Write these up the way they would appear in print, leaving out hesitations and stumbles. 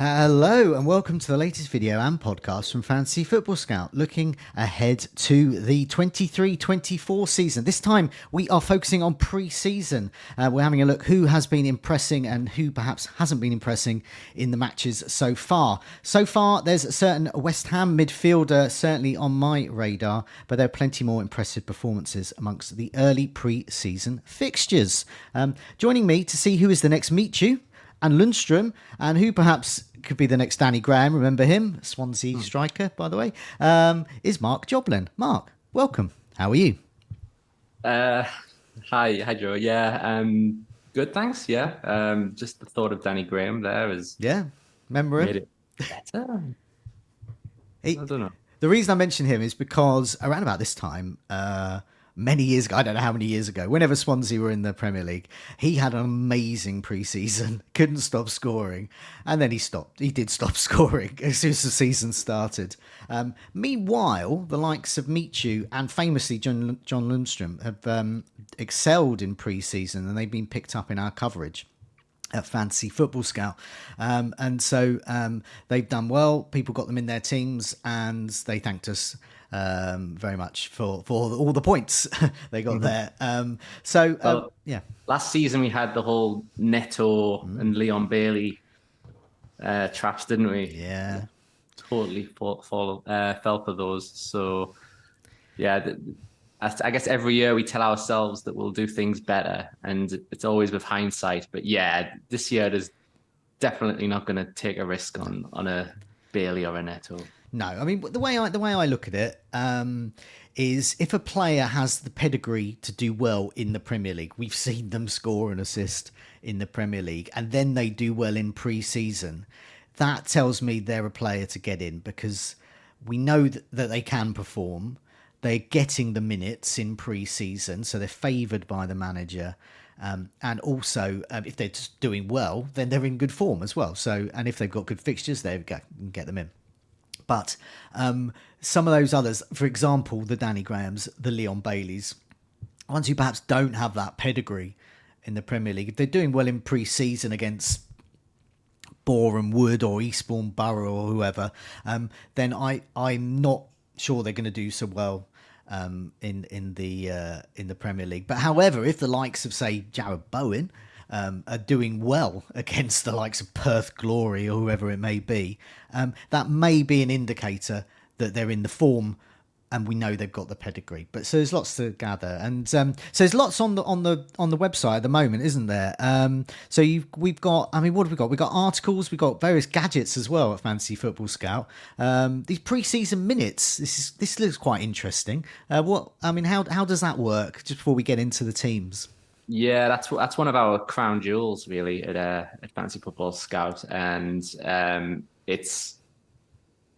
Hello and welcome to the latest video and podcast from Fantasy Football Scout, looking ahead to the 23-24 season. This time we are focusing on pre-season. We're having a look who has been impressing and who perhaps hasn't been impressing in the matches so far. So far there's a certain West Ham midfielder certainly on my radar, but there are plenty more impressive performances amongst the early pre-season fixtures. Joining me to see who is the next Michu and Lundstrom, and who perhaps could be the next Danny Graham, remember him, Swansea striker, by the way, is Marc Joblin. Marc, welcome. How are you? Hi, Joe. Yeah, good, thanks. Yeah, just the thought of Danny Graham there has remember him? made it better. I don't know. The reason I mention him is because around about this time, many years ago, I don't know how many years ago, whenever Swansea were in the Premier League, he had an amazing pre-season, couldn't stop scoring, and then he did stop scoring as soon as the season started. Meanwhile, the likes of Michu and famously John Lundstrom have excelled in pre-season, and they've been picked up in our coverage at Fantasy Football Scout. And so they've done well. People got them in their teams, and they thanked us very much for all the points they got there. Last season we had the whole Neto and Leon Bailey traps, didn't we? Yeah. Totally fell for those. So, yeah, I guess every year we tell ourselves that we'll do things better, and it's always with hindsight. But yeah, this year there's definitely not going to take a risk on a Bailey or a Neto. No, I mean, the way I look at it is if a player has the pedigree to do well in the Premier League, we've seen them score and assist in the Premier League, and then they do well in pre-season, that tells me they're a player to get in, because we know that they can perform. They're getting the minutes in pre-season, so they're favoured by the manager. And also, if they're just doing well, then they're in good form as well. So, and if they've got good fixtures, they get them in. But some of those others, for example, the Danny Grahams, the Leon Baileys, ones who perhaps don't have that pedigree in the Premier League, if they're doing well in pre-season against Boreham Wood or Eastbourne Borough or whoever, then I'm not sure they're going to do so well in the Premier League. But however, if the likes of, say, Jared Bowen are doing well against the likes of Perth Glory or whoever it may be, that may be an indicator that they're in the form, and we know they've got the pedigree. But so there's lots to gather, and so there's lots on the website at the moment, isn't there? So we've got, I mean, what have we got? We've got articles, we've got various gadgets as well at Fantasy Football Scout. These pre-season minutes, this looks quite interesting. How does that work? Just before we get into the teams. Yeah, that's one of our crown jewels, really, at Fantasy Football Scout, and it's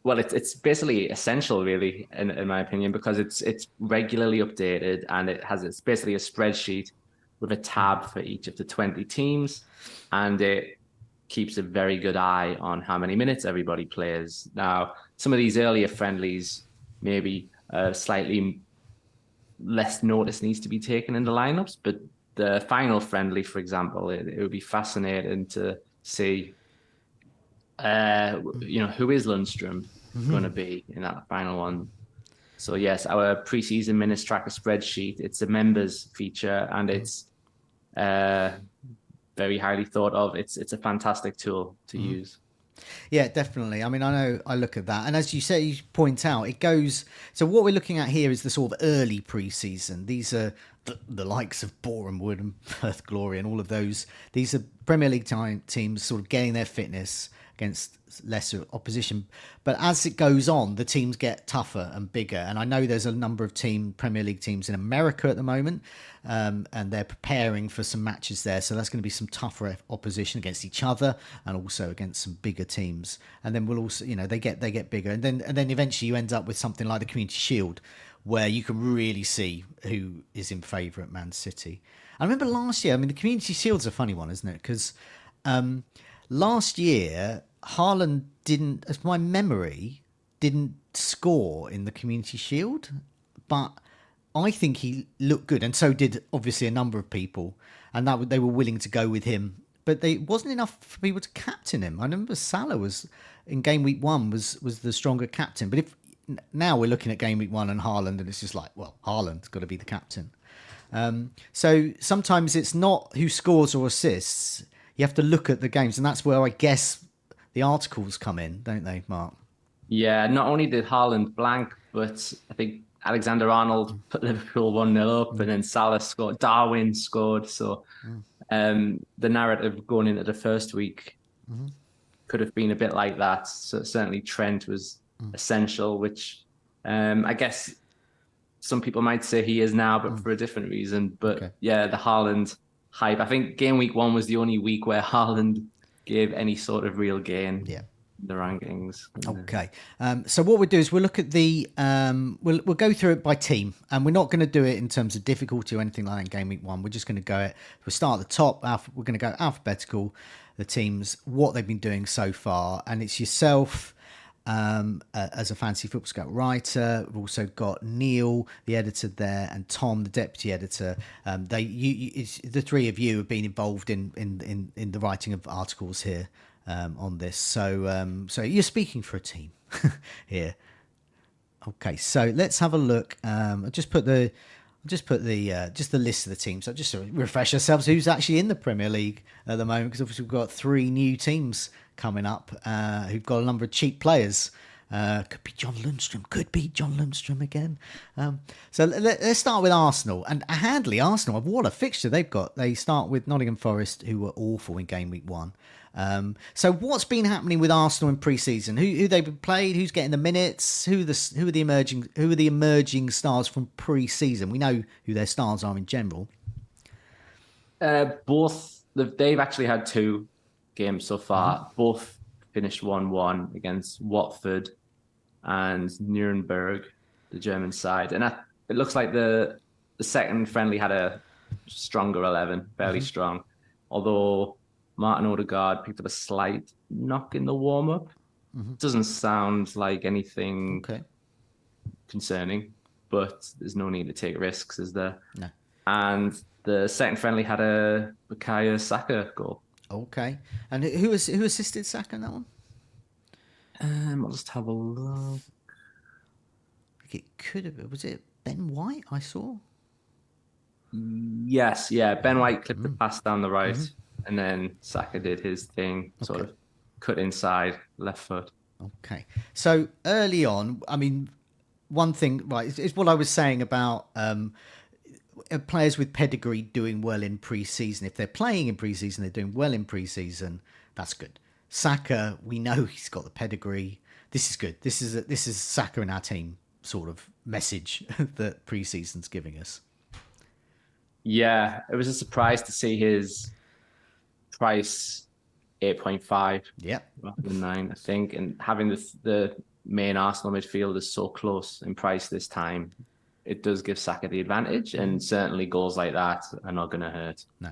it's basically essential, really, in my opinion, because it's regularly updated, and it's basically a spreadsheet with a tab for each of the 20 teams, and it keeps a very good eye on how many minutes everybody plays. Now, some of these earlier friendlies, maybe slightly less notice needs to be taken in the lineups, but the final friendly, for example, it would be fascinating to see, who is Lundstrom going to be in that final one. So yes, our pre-season minutes tracker spreadsheet, it's a members feature, and it's very highly thought of. It's a fantastic tool to use. Yeah, definitely. I mean, I know I look at that, and as you say, you point out, it goes. So what we're looking at here is the sort of early pre-season. These are the likes of Boreham Wood and Perth Glory and all of those. These are Premier League teams sort of getting their fitness against lesser opposition. But as it goes on, the teams get tougher and bigger. And I know there's a number of Premier League teams in America at the moment, and they're preparing for some matches there. So that's going to be some tougher opposition against each other and also against some bigger teams. And then we'll also, they get bigger. And then eventually you end up with something like the Community Shield, where you can really see who is in favour at Man City. I remember last year, I mean, the Community Shield's a funny one, isn't it? Because last year, Haaland didn't, as my memory, didn't score in the Community Shield, but I think he looked good, and so did obviously a number of people, and that they were willing to go with him but they wasn't enough for people to captain him. I remember Salah was in game week 1 was the stronger captain. But if now we're looking at game week 1 and Haaland, and it's just like, well, Haaland's got to be the captain. So sometimes it's not who scores or assists. You have to look at the games, and that's where I guess the articles come in, don't they, Mark? Yeah, not only did Haaland blank, but I think Alexander-Arnold put Liverpool 1-0 up, and then Salah scored, Darwin scored. So the narrative going into the first week could have been a bit like that. So certainly Trent was essential, which I guess some people might say he is now, but for a different reason. But yeah, the Haaland hype. I think game week 1 was the only week where Haaland gave any sort of real gain. Yeah. The rankings. Okay. So what we'll do is we'll look at the we'll go through it by team, and we're not going to do it in terms of difficulty or anything like that in game week 1. We're just going to go it. We'll start at the top. We're going to go alphabetical, the teams, what they've been doing so far, and it's yourself as a fancy football scout writer. We've also got Neil, the editor there, and Tom, the deputy editor. It's the three of you have been involved in the writing of articles here. On this, so you're speaking for a team here. Okay, so let's have a look. I'll just put the list of the teams. So just to refresh ourselves, who's actually in the Premier League at the moment, because obviously we've got 3 new teams coming up who've got a number of cheap players. Could be John Lundstrom again. So let's start with Arsenal. And handily, Arsenal, what a fixture they've got. They start with Nottingham Forest, who were awful in game week 1. So what's been happening with Arsenal in pre-season? Who they've played? Who's getting the minutes? Who are the emerging stars from pre-season? We know who their stars are in general. They've actually had 2 games so far. Both finished 1-1 against Watford and Nuremberg, the German side. And it looks like the second friendly had a stronger 11, fairly strong. Although Martin Odegaard picked up a slight knock in the warm-up. Doesn't sound like anything concerning, but there's no need to take risks, is there? No. And the second friendly had a Bukayo Saka goal. Okay. And who assisted Saka in that one? I'll just have a look. It could have been. Was it Ben White I saw? Yes, yeah. Ben White clipped the pass down the right, and then Saka did his thing, sort of cut inside, left foot. Okay. So early on, I mean, one thing, right, is what I was saying about players with pedigree doing well in pre-season. If they're playing in pre-season, they're doing well in pre-season, that's good. Saka, we know he's got the pedigree. This is good. This is Saka in our team sort of message that pre-season's giving us. Yeah, it was a surprise to see his price 8.5. Yep. Rather than 9, I think, and having the main Arsenal midfielders so close in price this time, it does give Saka the advantage, and certainly goals like that are not going to hurt. No,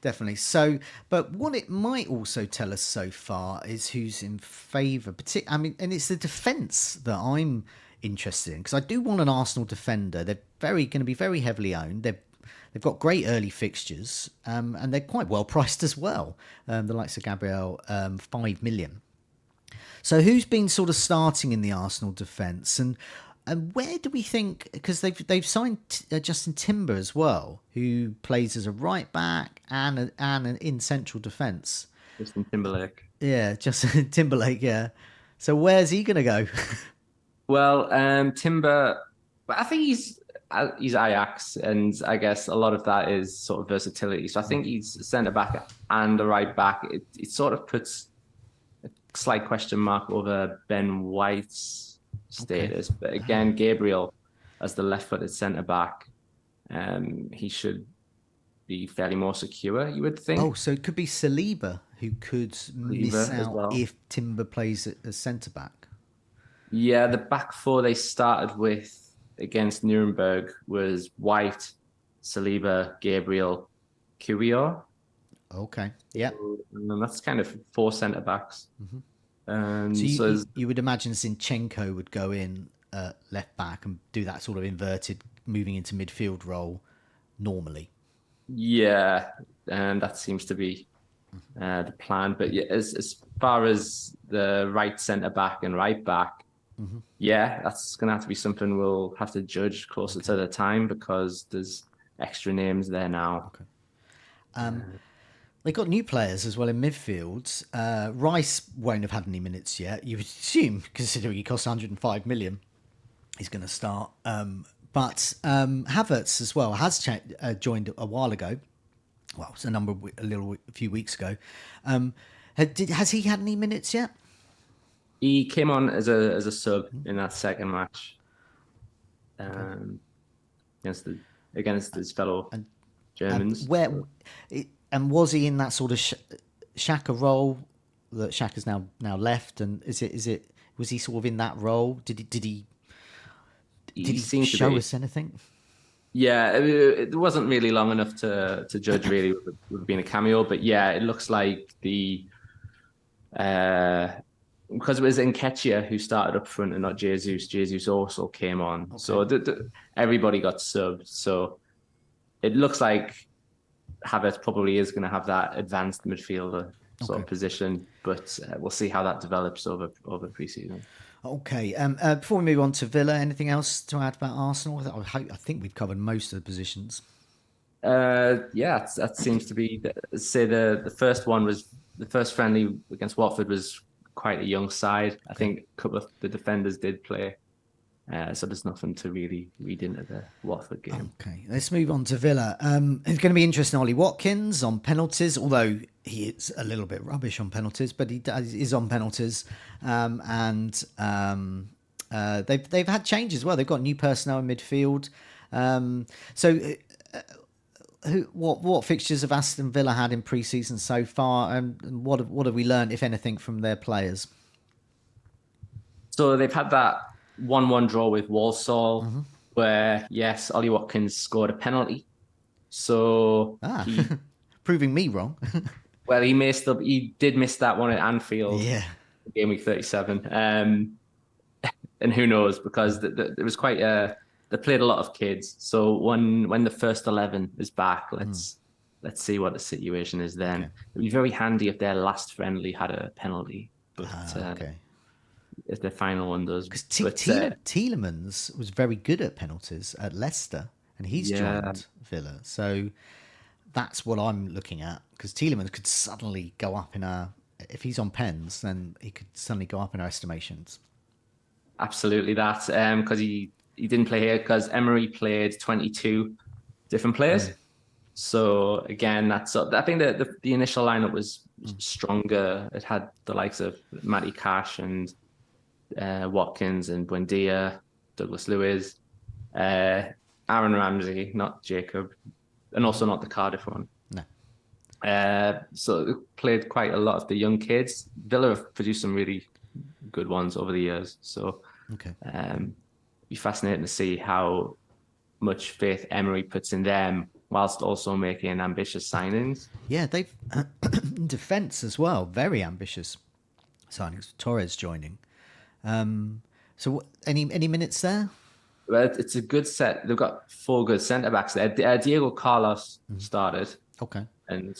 definitely. So, but what it might also tell us so far is who's in favour. I mean, and it's the defence that I'm interested in, because I do want an Arsenal defender. They're going to be very heavily owned. They've got great early fixtures, and they're quite well priced as well. The likes of Gabriel, 5 million. So who's been sort of starting in the Arsenal defence, and where do we think? Because they've signed Justin Timber as well, who plays as a right back and in central defence. Justin Timberlake. Yeah, Justin Timberlake. Yeah. So where's he going to go? Well, Timber, I think he's Ajax, and I guess a lot of that is sort of versatility. So I think he's a centre back and a right back. It sort of puts a slight question mark over Ben White's status. But again, Gabriel as the left-footed centre back, he should be fairly more secure, you would think. Oh, so it could be Saliba who could miss out if Timber plays as centre back. Yeah, the back 4 they started with against Nuremberg was White, Saliba, Gabriel, Kiwior. Okay, yeah. And that's kind of 4 centre backs. So you would imagine Zinchenko would go in left back and do that sort of inverted moving into midfield role normally. Yeah, and that seems to be the plan. But yeah, as far as the right centre back and right back, yeah, that's going to have to be something we'll have to judge closer to the time because there's extra names there now. They got new players as well in midfield. Rice won't have had any minutes yet. You would assume, considering he costs 105 million, he's going to start. But Havertz as well has joined a while ago. Well, it's a few weeks ago. Has he had any minutes yet? He came on as a sub in that second match against his fellow Germans. And was he in that sort of Xhaka role that Xhaka's now left? And was he sort of in that role? Did he show us anything? Yeah, it wasn't really long enough to judge really with being a cameo, but yeah, it looks like because it was Nketiah who started up front and not Jesus. Jesus also came on, okay. So everybody got subbed. So it looks like Havertz probably is going to have that advanced midfielder sort of position, but we'll see how that develops over pre-season. Okay. Before we move on to Villa, anything else to add about Arsenal? I think we've covered most of the positions. Yeah, that seems to be. The first one was the first friendly against Watford was quite a young side. I think a couple of the defenders did play. So there's nothing to really read into the Watford game. Okay, let's move on to Villa. It's going to be interesting. Ollie Watkins on penalties, although he is a little bit rubbish on penalties, but he is on penalties. And they've had change as well. They've got new personnel in midfield. What fixtures have Aston Villa had in pre-season so far, and what have we learned, if anything, from their players? So they've had that 1-1 draw with Walsall, where yes, Ollie Watkins scored a penalty. So proving me wrong. Well, he did miss that one at Anfield. Yeah, Gameweek 37. And who knows, because there was quite they played a lot of kids. So when the first 11 is back, let's see what the situation is then. Okay. It'd be very handy if their last friendly had a penalty. But if the final one does. Because Tielemans was very good at penalties at Leicester, and he's joined Villa. So that's what I'm looking at, because Tielemans could suddenly go up if he's on pens, then he could suddenly go up in our estimations. Absolutely that, because he didn't play here because Emery played 22 different players. So again, I think that the initial lineup was stronger. It had the likes of Matty Cash and Watkins and Buendia, Douglas Luiz, Aaron Ramsey, not Jacob, and also not the Cardiff one. No. So they played quite a lot of the young kids. Villa have produced some really good ones over the years. So be fascinating to see how much faith Emery puts in them, whilst also making ambitious signings. Yeah, they've in defence as well, very ambitious signings. Torres joining. So any minutes there? Well, it's a good set. They've got 4 good centre backs there. Diego Carlos started. Okay. And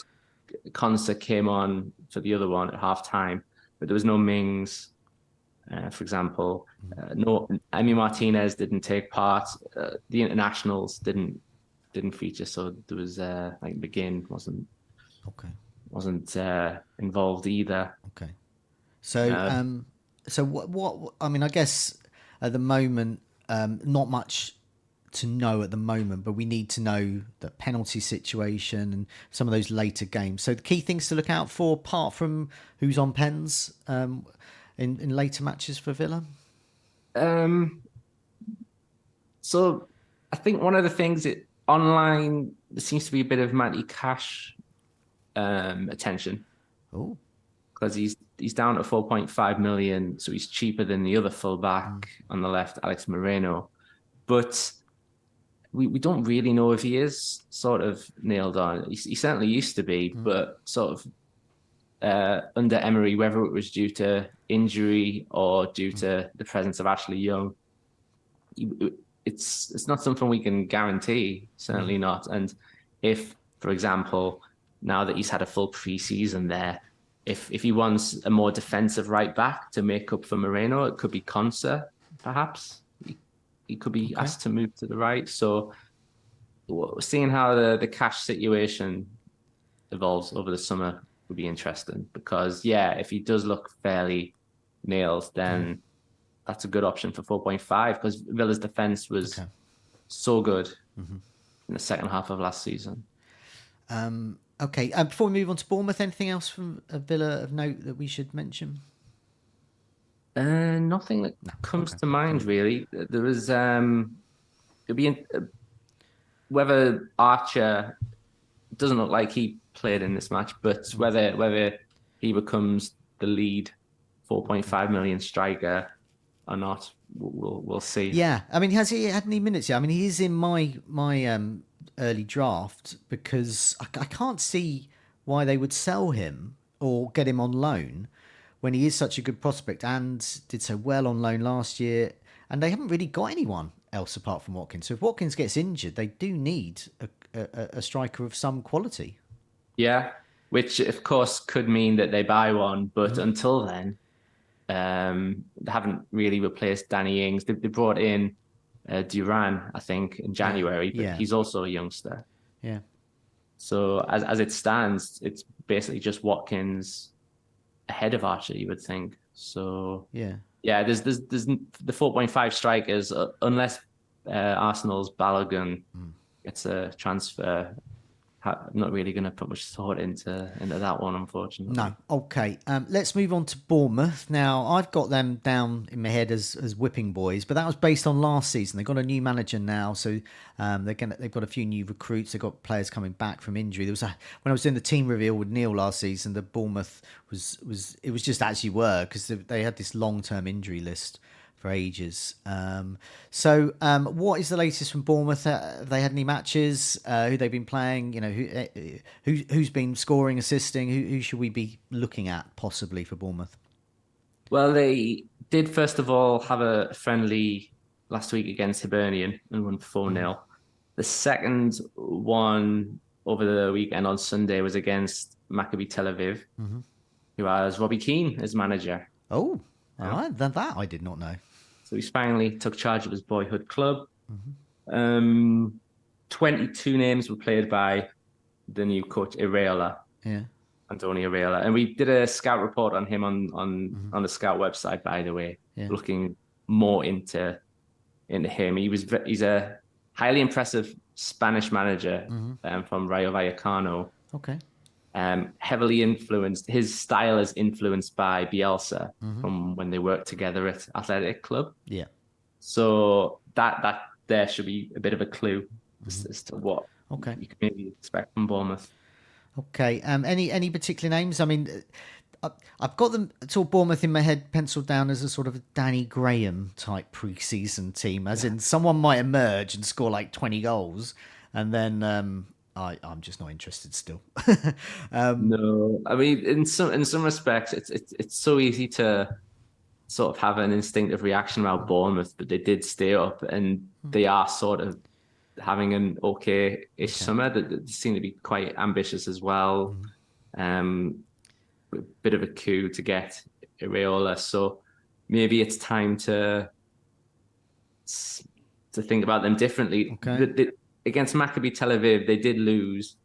Consa came on for the other one at half time, but there was no Mings, for example. No, Emi Martinez didn't take part. The internationals didn't feature, so there was McGinn wasn't involved either. Okay. So so what I mean, I guess at the moment, not much to know at the moment, but we need to know the penalty situation and some of those later games. So the key things to look out for, apart from who's on pens, in later matches for Villa. So I think one of the things online, there seems to be a bit of Matty Cash attention. Oh, because he's down to 4.5 million, so he's cheaper than the other fullback on the left, Alex Moreno. But we don't really know if he is sort of nailed on. He certainly used to be, but sort of under Emery, whether it was due to injury or due to the presence of Ashley Young, it's not something we can guarantee, certainly not. And if, for example, now that he's had a full pre-season there. If he wants a more defensive right back to make up for Moreno, it could be Konsa, perhaps. He could be Okay. asked to move to the right. So seeing how the cash situation evolves over the summer would be interesting because, yeah, if he does look fairly nailed, then that's a good option for 4.5 because Villa's defense was so good in the second half of last season. Okay. Before we move on to Bournemouth, anything else from Villa of note that we should mention? Nothing that comes to mind really. There was it'd be whether Archer doesn't look like he played in this match, but whether he becomes the lead 4.5 million striker or not, we'll see. Yeah, I mean, has he had any minutes yet? I mean, he is in my early draft because I can't see why they would sell him or get him on loan when he is such a good prospect and did so well on loan last year. And they haven't really got anyone else apart from Watkins. So if Watkins gets injured, they do need a striker of some quality. Yeah, which of course could mean that they buy one, but until then, they haven't really replaced Danny Ings. They brought in Duran, I think, in January, but he's also a youngster. Yeah. So as it stands, it's basically just Watkins ahead of Archer, you would think. So yeah, there's the 4.5 strikers, unless Arsenal's Balogun gets a transfer. I'm not really going to put much thought into that one, unfortunately. No. Okay. Let's move on to Bournemouth. Now, I've got them down in my head as whipping boys, but that was based on last season. They've got a new manager now, so they've got a few new recruits. They've got players coming back from injury. When I was doing the team reveal with Neil last season, the Bournemouth was just as you were because they had this long-term injury list for ages. What is the latest from Bournemouth? Have they had any matches? Who they've been playing? You know, who's been scoring, assisting? Who should we be looking at possibly for Bournemouth? Well, they did first of all have a friendly last week against Hibernian and won 4-0. The second one over the weekend on Sunday was against Maccabi Tel Aviv, who has Robbie Keane as manager. Oh, all right. That I did not know. So he's finally took charge of his boyhood club. 22 names were played by the new coach, Areola. Yeah. Antonio Areola. And we did a scout report on him on the scout website, by the way, looking more into him. He's a highly impressive Spanish manager from Rayo Vallecano. Okay. Heavily influenced. His style is influenced by Bielsa from when they worked together at Athletic Club. Yeah. So that there should be a bit of a clue as to what you can maybe expect from Bournemouth. Okay. Any particular names? I mean, I've got them sort of Bournemouth in my head penciled down as a sort of Danny Graham type pre-season team, as in someone might emerge and score like 20 goals, and then I'm just not interested still. No, I mean in some respects, it's so easy to sort of have an instinctive reaction about Bournemouth, but they did stay up and they are sort of having an okay-ish summer. They seem to be quite ambitious as well. A bit of a coup to get Areola, so maybe it's time to think about them differently. Okay. Against Maccabi Tel Aviv, they did lose,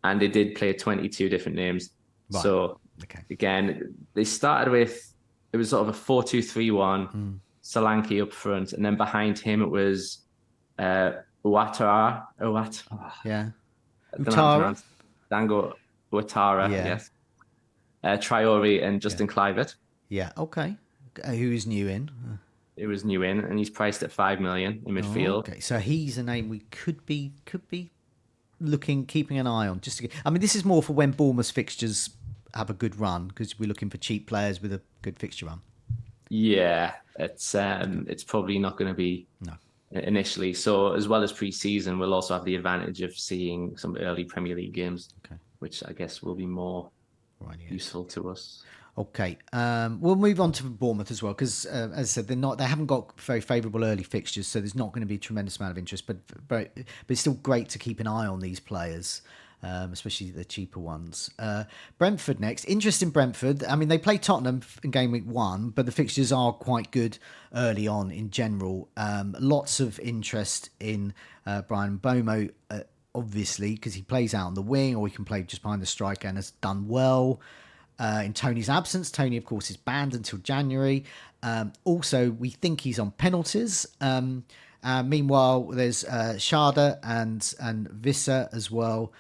and they did play 22 different names. Right. So again, they started with it was sort of a 4-2-3-1, Solanke up front, and then behind him it was Ouattara. Yeah. Ouattara. Dango Ouattara, yes. Traore and Justin Kluivert. Yeah, okay. Who is new in? It was new in, and he's priced at 5 million in midfield. Oh, okay, so he's a name we could be keeping an eye on. I mean, this is more for when Bournemouth fixtures have a good run because we're looking for cheap players with a good fixture run. Yeah, it's probably not going to be initially. So as well as pre-season, we'll also have the advantage of seeing some early Premier League games, which I guess will be more useful to us. Okay, we'll move on to Bournemouth as well because, as I said, they haven't got very favourable early fixtures, so there's not going to be a tremendous amount of interest. But it's still great to keep an eye on these players. especially the cheaper ones. Brentford next. Interest in Brentford. I mean, they play Tottenham in game week 1, but the fixtures are quite good early on in general. Lots of interest in Brian Bomo, obviously, because he plays out on the wing, or he can play just behind the striker and has done well. In Tony's absence, Tony, of course, is banned until January. Also, we think he's on penalties. Meanwhile, there's Sharda and Visser as well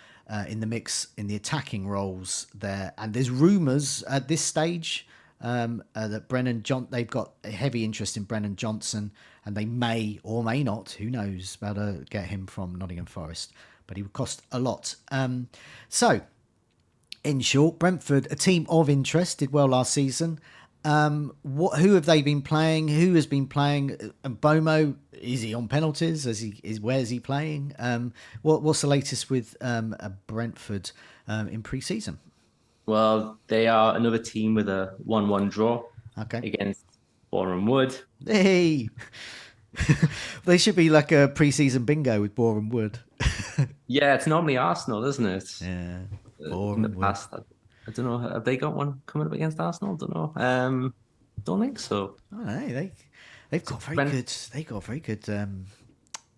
in the mix in the attacking roles there. And there's rumours at this stage that they've got a heavy interest in Brennan Johnson, and they may or may not, who knows, better get him from Nottingham Forest. But he would cost a lot. So, in short, Brentford, a team of interest, did well last season. Who have they been playing? Who has been playing? And Bomo, is he on penalties? Where is he playing? What's the latest with Brentford in pre-season? Well, they are another team with a 1-1 draw against Boreham Wood. Hey, they should be like a pre-season bingo with Boreham Wood. Yeah, it's normally Arsenal, isn't it? Yeah, In the past, I don't know. Have they got one coming up against Arsenal? Don't know. Don't think so. Oh, no, they've got very good. They got very good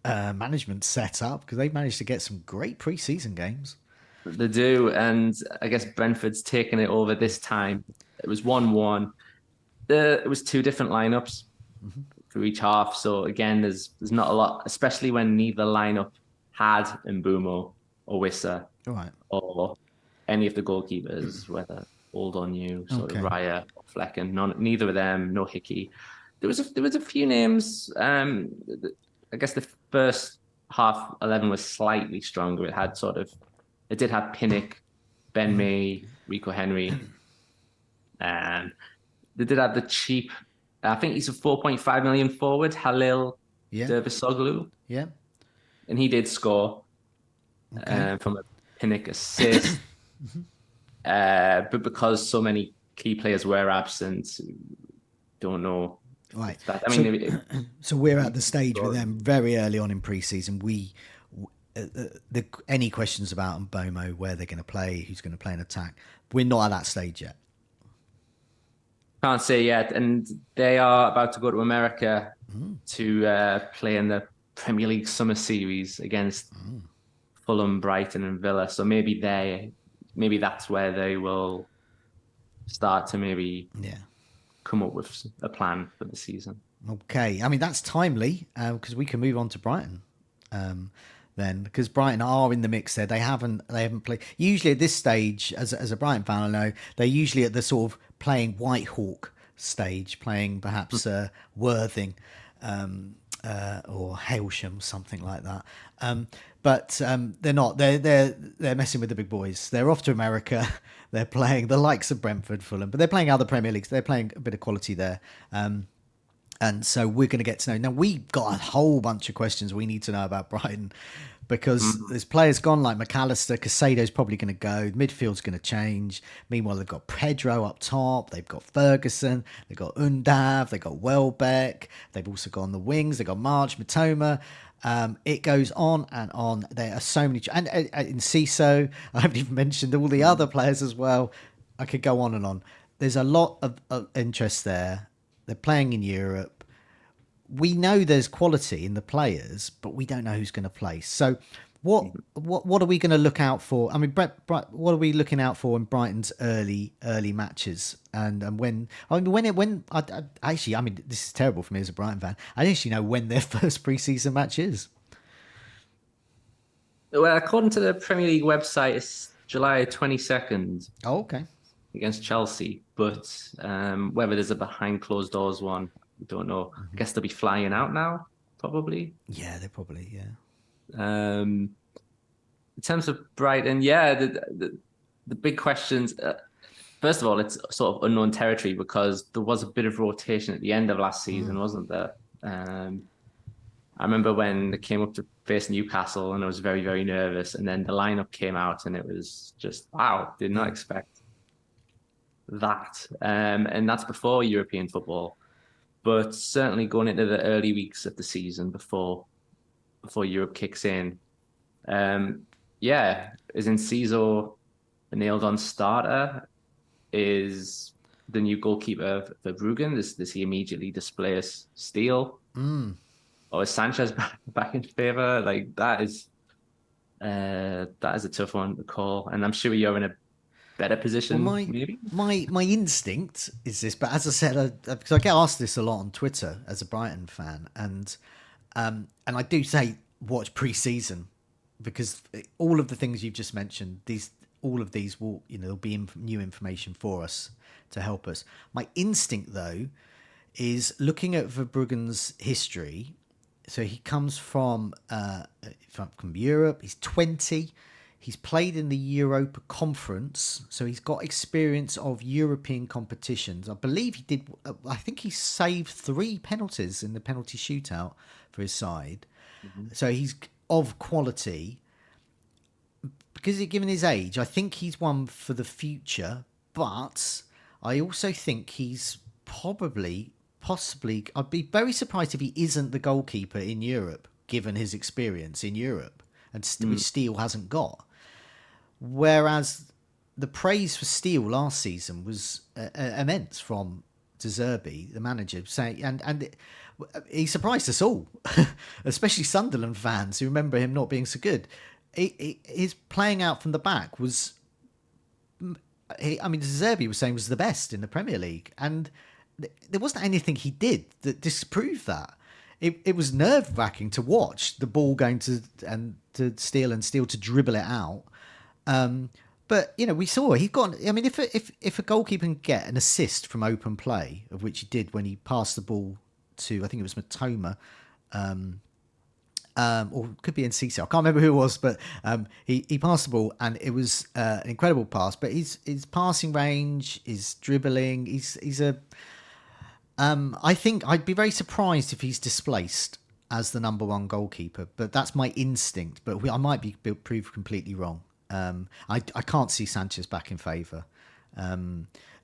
management set up, because they've managed to get some great pre-season games. They do, and I guess Brentford's taken it over this time. It was 1-1. It was 2 different lineups for each half. So again, there's not a lot, especially when neither lineup had Mbumo or Wissa or any of the goalkeepers, whether old or new, sort of Raya or Flecken. Neither of them, no Hickey. There was a few names. I guess the first half 11 was slightly stronger. It did have Pinnock, Ben May, Rico Henry, and they did have the cheap. I think he's a 4.5 million forward, Halil Dervisoglu. Yeah, and he did score from a Pinnock assist. But because so many key players were absent, don't know. Right. That. I mean, so we're at the stage with them very early on in pre-season. Any questions about Mbomo, where they're going to play, who's going to play an attack? We're not at that stage yet. Can't say yet, and they are about to go to America to play in the Premier League Summer Series against Fulham, Brighton, and Villa. So maybe that's where they will start to come up with a plan for the season. Okay, I mean that's timely because we can move on to Brighton then, because Brighton are in the mix there. They haven't played. Usually at this stage, as a Brighton fan, I know they're usually at the sort of playing Whitehawk stage, playing perhaps Worthing or Hailsham, something like that. But they're not. They're messing with the big boys. They're off to America. They're playing the likes of Brentford, Fulham, but they're playing other Premier Leagues. They're playing a bit of quality there. And so we're going to get to know. Now, we've got a whole bunch of questions we need to know about Brighton, because there's players gone like McAllister. Casado's probably going to go. Midfield's going to change. Meanwhile, they've got Pedro up top. They've got Ferguson. They've got Undav. They've got Welbeck. They've also got on the wings. They've got March, Matoma. It goes on and on. There are so many. And in CISO, I haven't even mentioned all the other players as well. I could go on and on. There's a lot of interest there. They're playing in Europe. We know there's quality in the players, but we don't know who's going to play. So what are we going to look out for? I mean, what are we looking out for in Brighton's early matches? And actually, this is terrible for me as a Brighton fan. I don't actually know when their first pre-season match is. Well, according to the Premier League website, it's July 22nd. Oh, okay. Against Chelsea, but whether there's a behind closed doors one, we don't know. I guess they'll be flying out now, probably. Yeah, they're probably, yeah. In terms of Brighton, the big questions. First of all, it's sort of unknown territory because there was a bit of rotation at the end of last season, wasn't there? I remember when they came up to face Newcastle, and I was very, very nervous. And then the lineup came out, and it was just wow! Did not expect that, and that's before European football. But certainly going into the early weeks of the season before Europe kicks in, Yeah, is Enciso a nailed on starter? Is the new goalkeeper for Bruggen? Does he immediately displace Steele? Or is Sanchez back in favour? Like that is a tough one to call. And I'm sure you're in a better Well, position, maybe. my instinct is this, but as I said, because I get asked this a lot on Twitter as a Brighton fan, and I do say watch pre-season because all of the things you've just mentioned, all of these will, there'll be new information for us to help us. My instinct, though, is looking at Verbruggen's history. So he comes from Europe. He's 20. He's played in the Europa Conference, so he's got experience of European competitions. I believe he did. I think he saved 3 penalties in the penalty shootout for his side. Mhm. So he's of quality. Because given his age, I think he's one for the future. But I also think he's possibly. I'd be very surprised if he isn't the goalkeeper in Europe, given his experience in Europe, and which Mm. Steele hasn't got. Whereas the praise for Steele last season was immense from De Zerbi, the manager, saying, he surprised us all, especially Sunderland fans who remember him not being so good. His playing out from the back was, I mean, De Zerbi was saying was the best in the Premier League, and there wasn't anything he did that disproved that. It was nerve wracking to watch the ball going to Steele and Steele to dribble it out. But we saw he got. I mean, if a goalkeeper can get an assist from open play, of which he did when he passed the ball to, I think it was Matoma, or it could be Enciso. I can't remember who it was, but he passed the ball and it was an incredible pass. But his passing range, his dribbling, he's a. I think I'd be very surprised if he's displaced as the number 1 goalkeeper, but that's my instinct. But I might be proved completely wrong. I can't see Sanchez back in favour.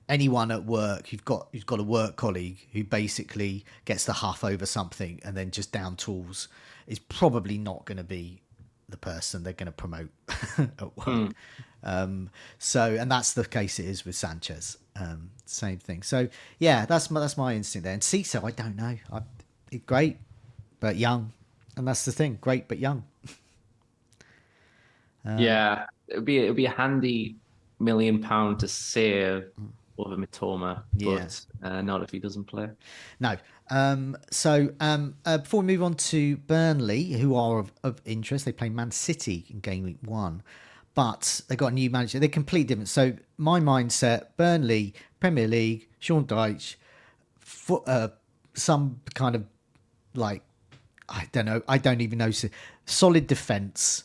Anyone at work who's got a work colleague who basically gets the huff over something and then just down tools is probably not going to be the person they're going to promote at work. Mm. And that's the case it is with Sanchez. Same thing. So yeah, that's my instinct there. And Ciso, I don't know. He's great, but young, and that's the thing. Great but young. Yeah, it'd be a handy £1 million to save over Mitoma, Yeah. but not if he doesn't play. No. Before we move on to Burnley, who are of interest, they play Man City in game week 1, but they got a new manager. They're completely different. So my mindset: Burnley, Premier League, Sean Dyche, some kind of like, I don't know. I don't even know. Solid defence.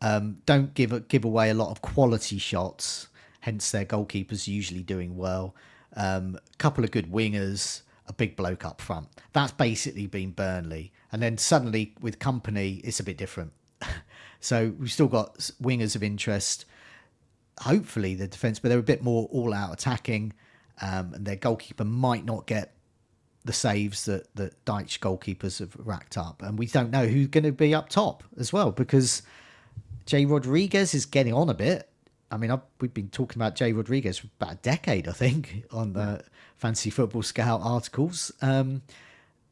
Don't give away a lot of quality shots. Hence, their goalkeepers usually doing well. Couple of good wingers, a big bloke up front. That's basically been Burnley. And then suddenly with Company, it's a bit different. So we've still got wingers of interest. Hopefully the defence, but they're a bit more all-out attacking. And their goalkeeper might not get the saves that Dyche goalkeepers have racked up. And we don't know who's going to be up top as well, because Jay Rodriguez is getting on a bit. I mean, we've been talking about Jay Rodriguez for about a decade, I think, on the Fantasy Football Scout articles. And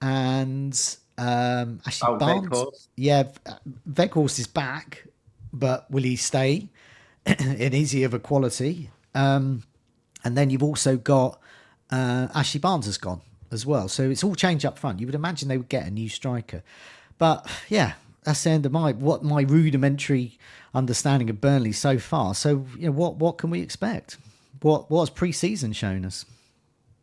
actually, Oh, Barnes, Weghorst. yeah, Weghorst is back, but will he stay? And is he of a quality? And then you've also got Ashley Barnes has gone as well. So it's all changed up front. You would imagine they would get a new striker. But yeah, that's the end of my rudimentary understanding of Burnley so far. So what can we expect? What's pre-season shown us?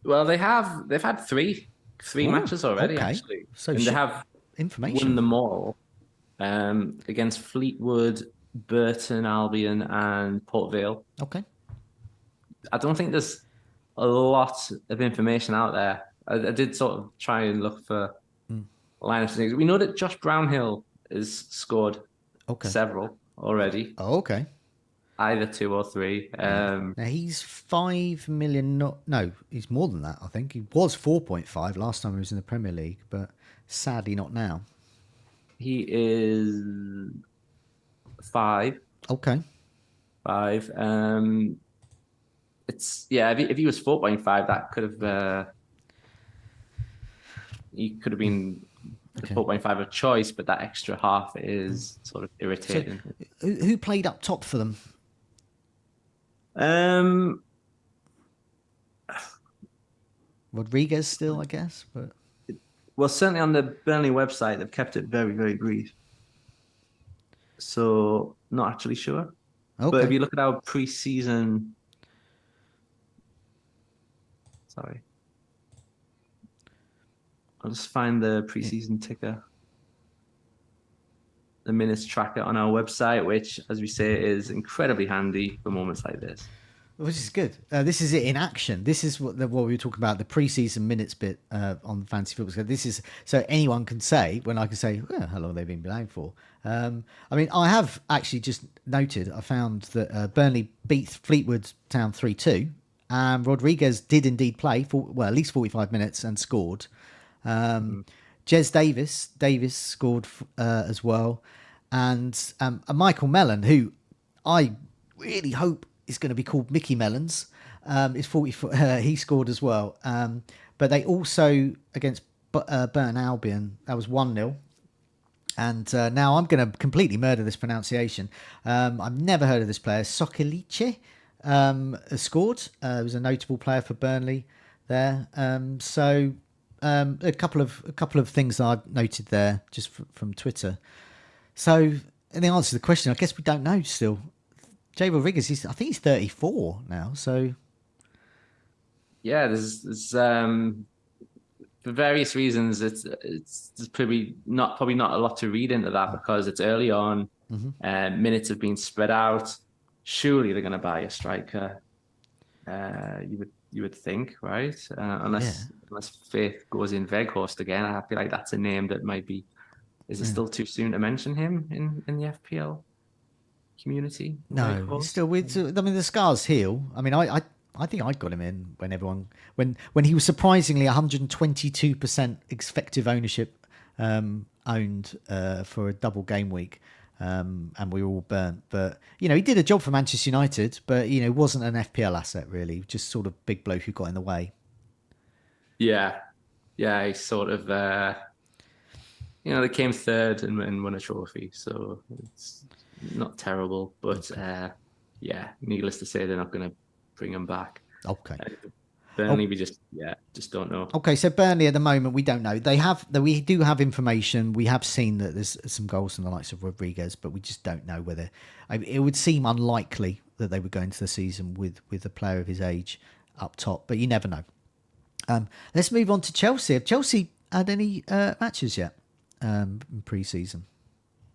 Well, they've had three Oh, matches already, okay. actually, So and they have won information. them all against Fleetwood, Burton Albion, and Port Vale. Okay. I don't think there's a lot of information out there. I did sort of try and look for line of things. We know that Josh Brownhill has scored Okay. several already, Oh, okay. either 2 or 3. Yeah. Now he's 5 million. No, he's more than that. I think he was 4.5 last time he was in the Premier League, but sadly not now. He is 5. Okay. 5. It's yeah. If he was 4.5, that could have he could have been the Okay. 4.5 of choice, but that extra half is sort of So, irritating. who played up top for them? Um, Rodriguez still, I guess. But well, certainly on the Burnley website, they've kept it very, very brief. So not actually sure. But if okay. you look at our preseason, sorry, I'll just find the Yeah. preseason ticker, the minutes tracker on our website, which, as we say, is incredibly handy for moments like this. Which is good. This is it in action. This is what we were talking about, the preseason minutes bit on the Fantasy Football. So this is so anyone can say, when I can say, well, how long they've been playing for. I mean, I have actually just noted, I found that Burnley beat Fleetwood Town 3-2. And Rodriguez did indeed play for, well, at least 45 minutes and scored. Mhm. Jez Davis scored as well. And Michael Mellon, who I really hope is going to be called Mickey Mellons, is 40. He scored as well. But they also, against Burton Albion, that was 1-0. And now I'm going to completely murder this pronunciation. I've never heard of this player. Sokolice has scored. He was a notable player for Burnley there. A couple of things that I've noted there just from Twitter. So, in the answer to the question, I guess we don't know still. Jay Rodriguez, I think he's 34 now. So, Yeah, there's for various reasons, there's probably not a lot to read into that because it's early on, and minutes have been spread out. Surely they're going to buy a striker. You would think, right? yeah. Unless Faith goes in Veghorst again, I feel like that's a name that might be. Is it still too soon to mention him in the FPL community? No, he's Veghorst. still with. I mean, the scars heal. I mean, I think I got him in when he was surprisingly 122% effective ownership owned for a double game week, and we were all burnt. But he did a job for Manchester United, but wasn't an FPL asset really. Just sort of big bloke who got in the way. Yeah, yeah, he's sort of. They came third and won a trophy, so it's not terrible. But Okay. yeah, needless to say, they're not going to bring him back. Okay. Burnley, Oh, we just don't know. okay, so Burnley at the moment we don't know. We do have information. We have seen that there's some goals from the likes of Rodriguez, but we just don't know whether. It would seem unlikely that they would go into the season with a player of his age up top, but you never know. Let's move on to Chelsea. Have Chelsea had any matches yet in pre-season?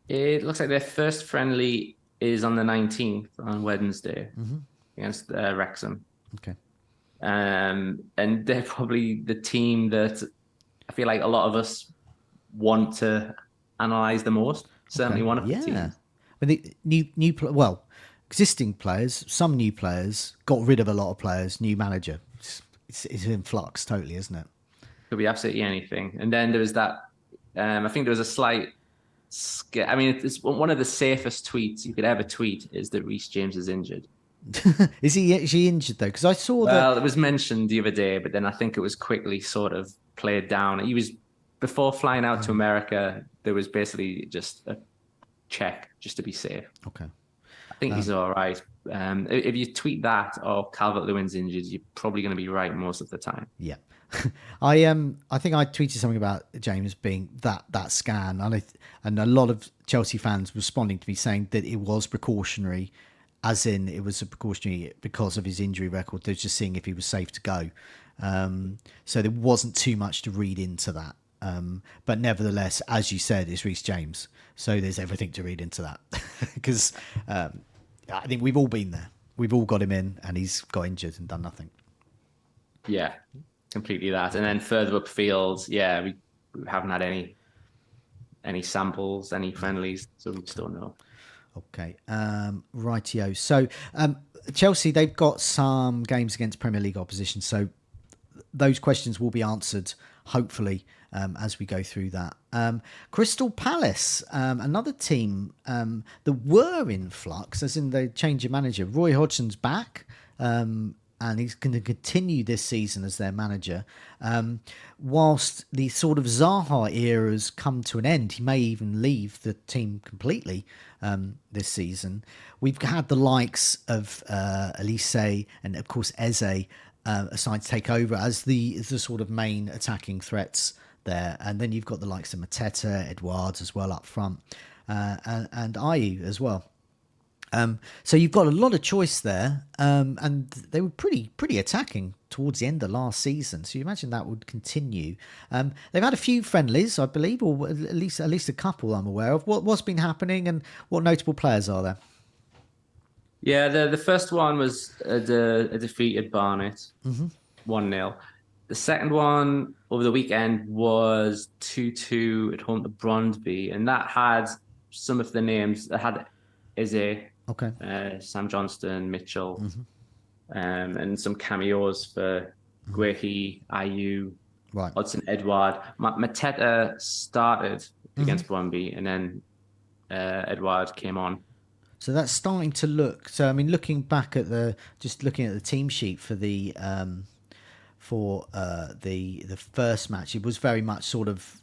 It looks like their first friendly is on the 19th on Wednesday against Wrexham. Okay. And they're probably the team that I feel like a lot of us want to analyze the most. Certainly Okay. one of the Yeah. teams. But the existing players, some new players, got rid of a lot of players. New manager. It's in flux totally, isn't it? Could be absolutely anything. And then there was that. I think there was a slight. I mean, it's one of the safest tweets you could ever tweet is that Reece James is injured. Is he actually injured though? Because I saw that. Well, it was mentioned the other day, but then I think it was quickly sort of played down. He was before flying out to America. There was basically just a check just to be safe. Okay. I think he's all right. If you tweet that or Calvert-Lewin's injured, you're probably going to be right most of the time. Yeah. I think I tweeted something about James being that scan, and a lot of Chelsea fans responding to me saying that it was precautionary, as in it was a precautionary because of his injury record. They're just seeing if he was safe to go. So there wasn't too much to read into that. But nevertheless, as you said, it's Reece James, so there's everything to read into that because I think we've all been there. We've all got him in, and he's got injured and done nothing. Yeah, completely that. And then further upfield, yeah, we haven't had any samples, any friendlies, so we just don't know. Okay, rightio. So Chelsea, they've got some games against Premier League opposition, so those questions will be answered hopefully as we go through that. Crystal Palace, another team that were in flux, as in they change of manager. Roy Hodgson's back. And he's going to continue this season as their manager. Whilst the sort of Zaha era has come to an end, he may even leave the team completely this season. We've had the likes of Elise and, of course, Eze assigned to take over as the sort of main attacking threats there. And then you've got the likes of Mateta, Edwards as well up front, and Ayew as well. So you've got a lot of choice there, and they were pretty attacking towards the end of last season. So you imagine that would continue. They've had a few friendlies, I believe, or at least a couple I'm aware of. What's been happening, and what notable players are there? Yeah, the first one was a defeated Barnet, 1-0. The second one over the weekend was 2-2 at home to Brondby, and that had some of the names that had Eze. Okay. Sam Johnston, Mitchell, and some cameos for Guehi, Ayew, Right. Hudson Edward. Mateta started against Bromby, and then Edward came on. So that's starting to look. So I mean, looking at the team sheet for the first match, it was very much sort of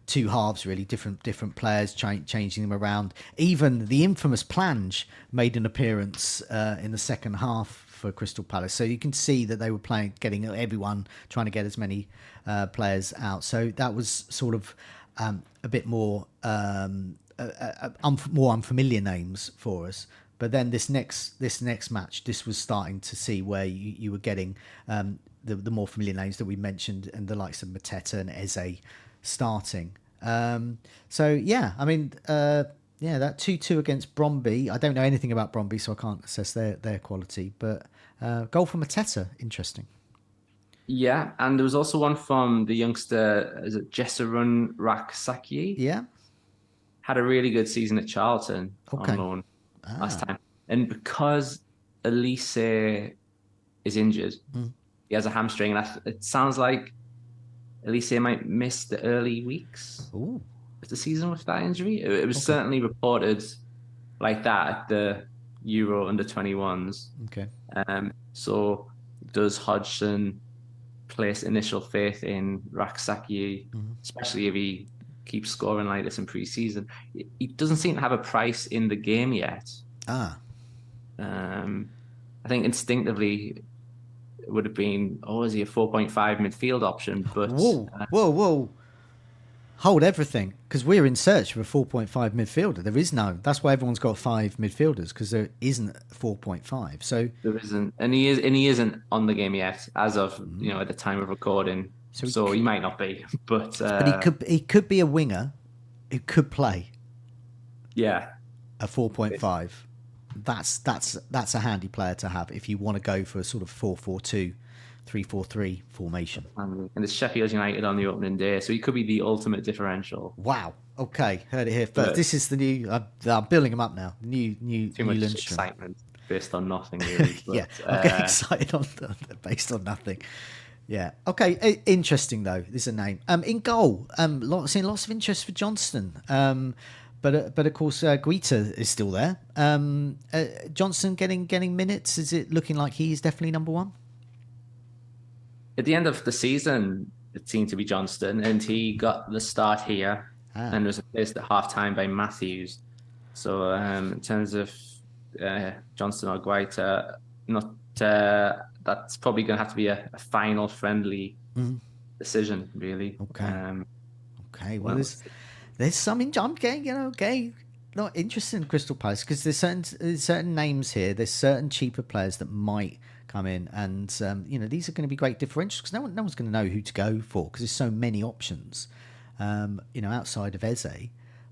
two halves, really, different players changing them around. Even the infamous Plange made an appearance in the second half for Crystal Palace. So you can see that they were getting everyone, trying to get as many players out. So that was sort of a bit more more unfamiliar names for us. But then this next match, this was starting to see where you were getting the more familiar names that we mentioned, and the likes of Mateta and Eze starting. So yeah, I mean, that 2-2 against Bromby. I don't know anything about Bromby, so I can't assess their quality. But goal from Mateta, interesting. Yeah, and there was also one from the youngster, is it Jesserun Raksaki? Yeah. Had a really good season at Charlton on loan last time. And because Elise is injured, he has a hamstring, and it sounds like Elise might miss the early weeks of the season with that injury. It was certainly reported like that at the Euro under-21s. Okay. So does Hodgson place initial faith in Raksaki, especially if he keeps scoring like this in pre-season? He doesn't seem to have a price in the game yet. I think instinctively it would have been, is he a 4.5 midfield option? But whoa. Hold everything, because we're in search of a 4.5 midfielder. There is no. That's why everyone's got 5 midfielders, because there isn't 4.5. So there isn't, and he isn't on the game yet, as of at the time of recording. So he might not be, but he could be a winger who could play. Yeah, a 4.5. That's a handy player to have if you want to go for a sort of 4-4-2, 3-4-3 formation. And it's Sheffield United on the opening day, so he could be the ultimate differential. Wow. Okay, heard it here first. But this is the new. I'm building him up now. New too much Lundstrom. Excitement based on nothing, really. But, yeah, I'm getting excited based on nothing. Yeah. Okay. Interesting though. This is a name. In goal, seeing lots of interest for Johnston. But of course, Guita is still there. Johnson getting minutes. Is it looking like he's definitely number one? At the end of the season, it seemed to be Johnston, and he got the start here and was replaced at half-time by Matthews. So in terms of Johnston or Guita, that's probably going to have to be a final friendly decision, really. Okay. Well, there's some. I'm getting, not interested in Crystal Palace, because there's certain names here. There's certain cheaper players that might come in, and these are going to be great differentials, because no one's going to know who to go for, because there's so many options, outside of Eze.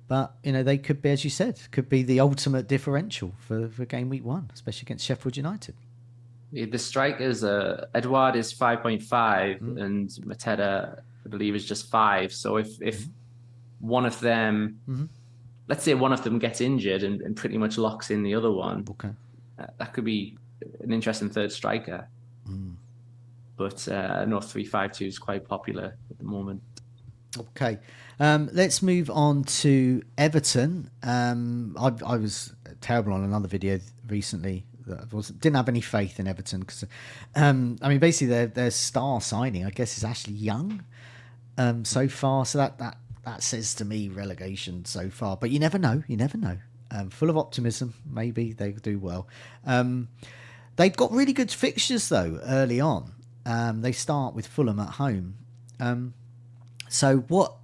But they could be, as you said, could be the ultimate differential for game week 1, especially against Sheffield United. The strikers, Edward is 5.5 and Mateta, I believe, is just 5. So if one of them, let's say one of them gets injured and pretty much locks in the other one, that could be an interesting third striker. But I know 3-5-2 is quite popular at the moment. Okay, let's move on to Everton. I was terrible on another video recently. Didn't have any faith in Everton because, I mean, basically their star signing, I guess, is actually Young so far. So that says to me relegation so far. But you never know. You never know. Full of optimism. Maybe they do well. They've got really good fixtures though early on. They start with Fulham at home. So what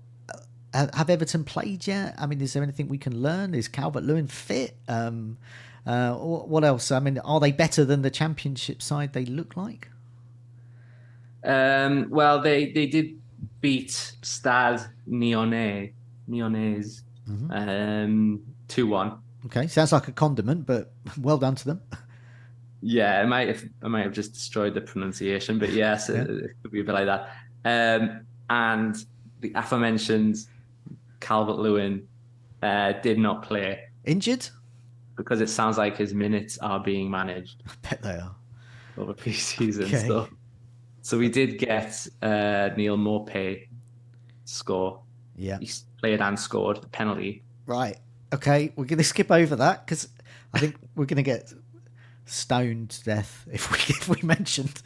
have Everton played yet? I mean, is there anything we can learn? Is Calvert-Lewin fit? What else? I mean, are they better than the Championship side they look like? Well, they did beat Stade Lyonnais 2-1. Okay, sounds like a condiment, but well done to them. Yeah, I might have just destroyed the pronunciation, but yes, Yeah. it could be a bit like that. And the aforementioned Calvert-Lewin did not play Injured? because it sounds like his minutes are being managed I bet they are. over preseason Okay. stuff. So we did get Neil Maupay score. Yeah. He played and scored a penalty. Right. Okay, we're going to skip over that because I think we're going to get stoned to death if we mentioned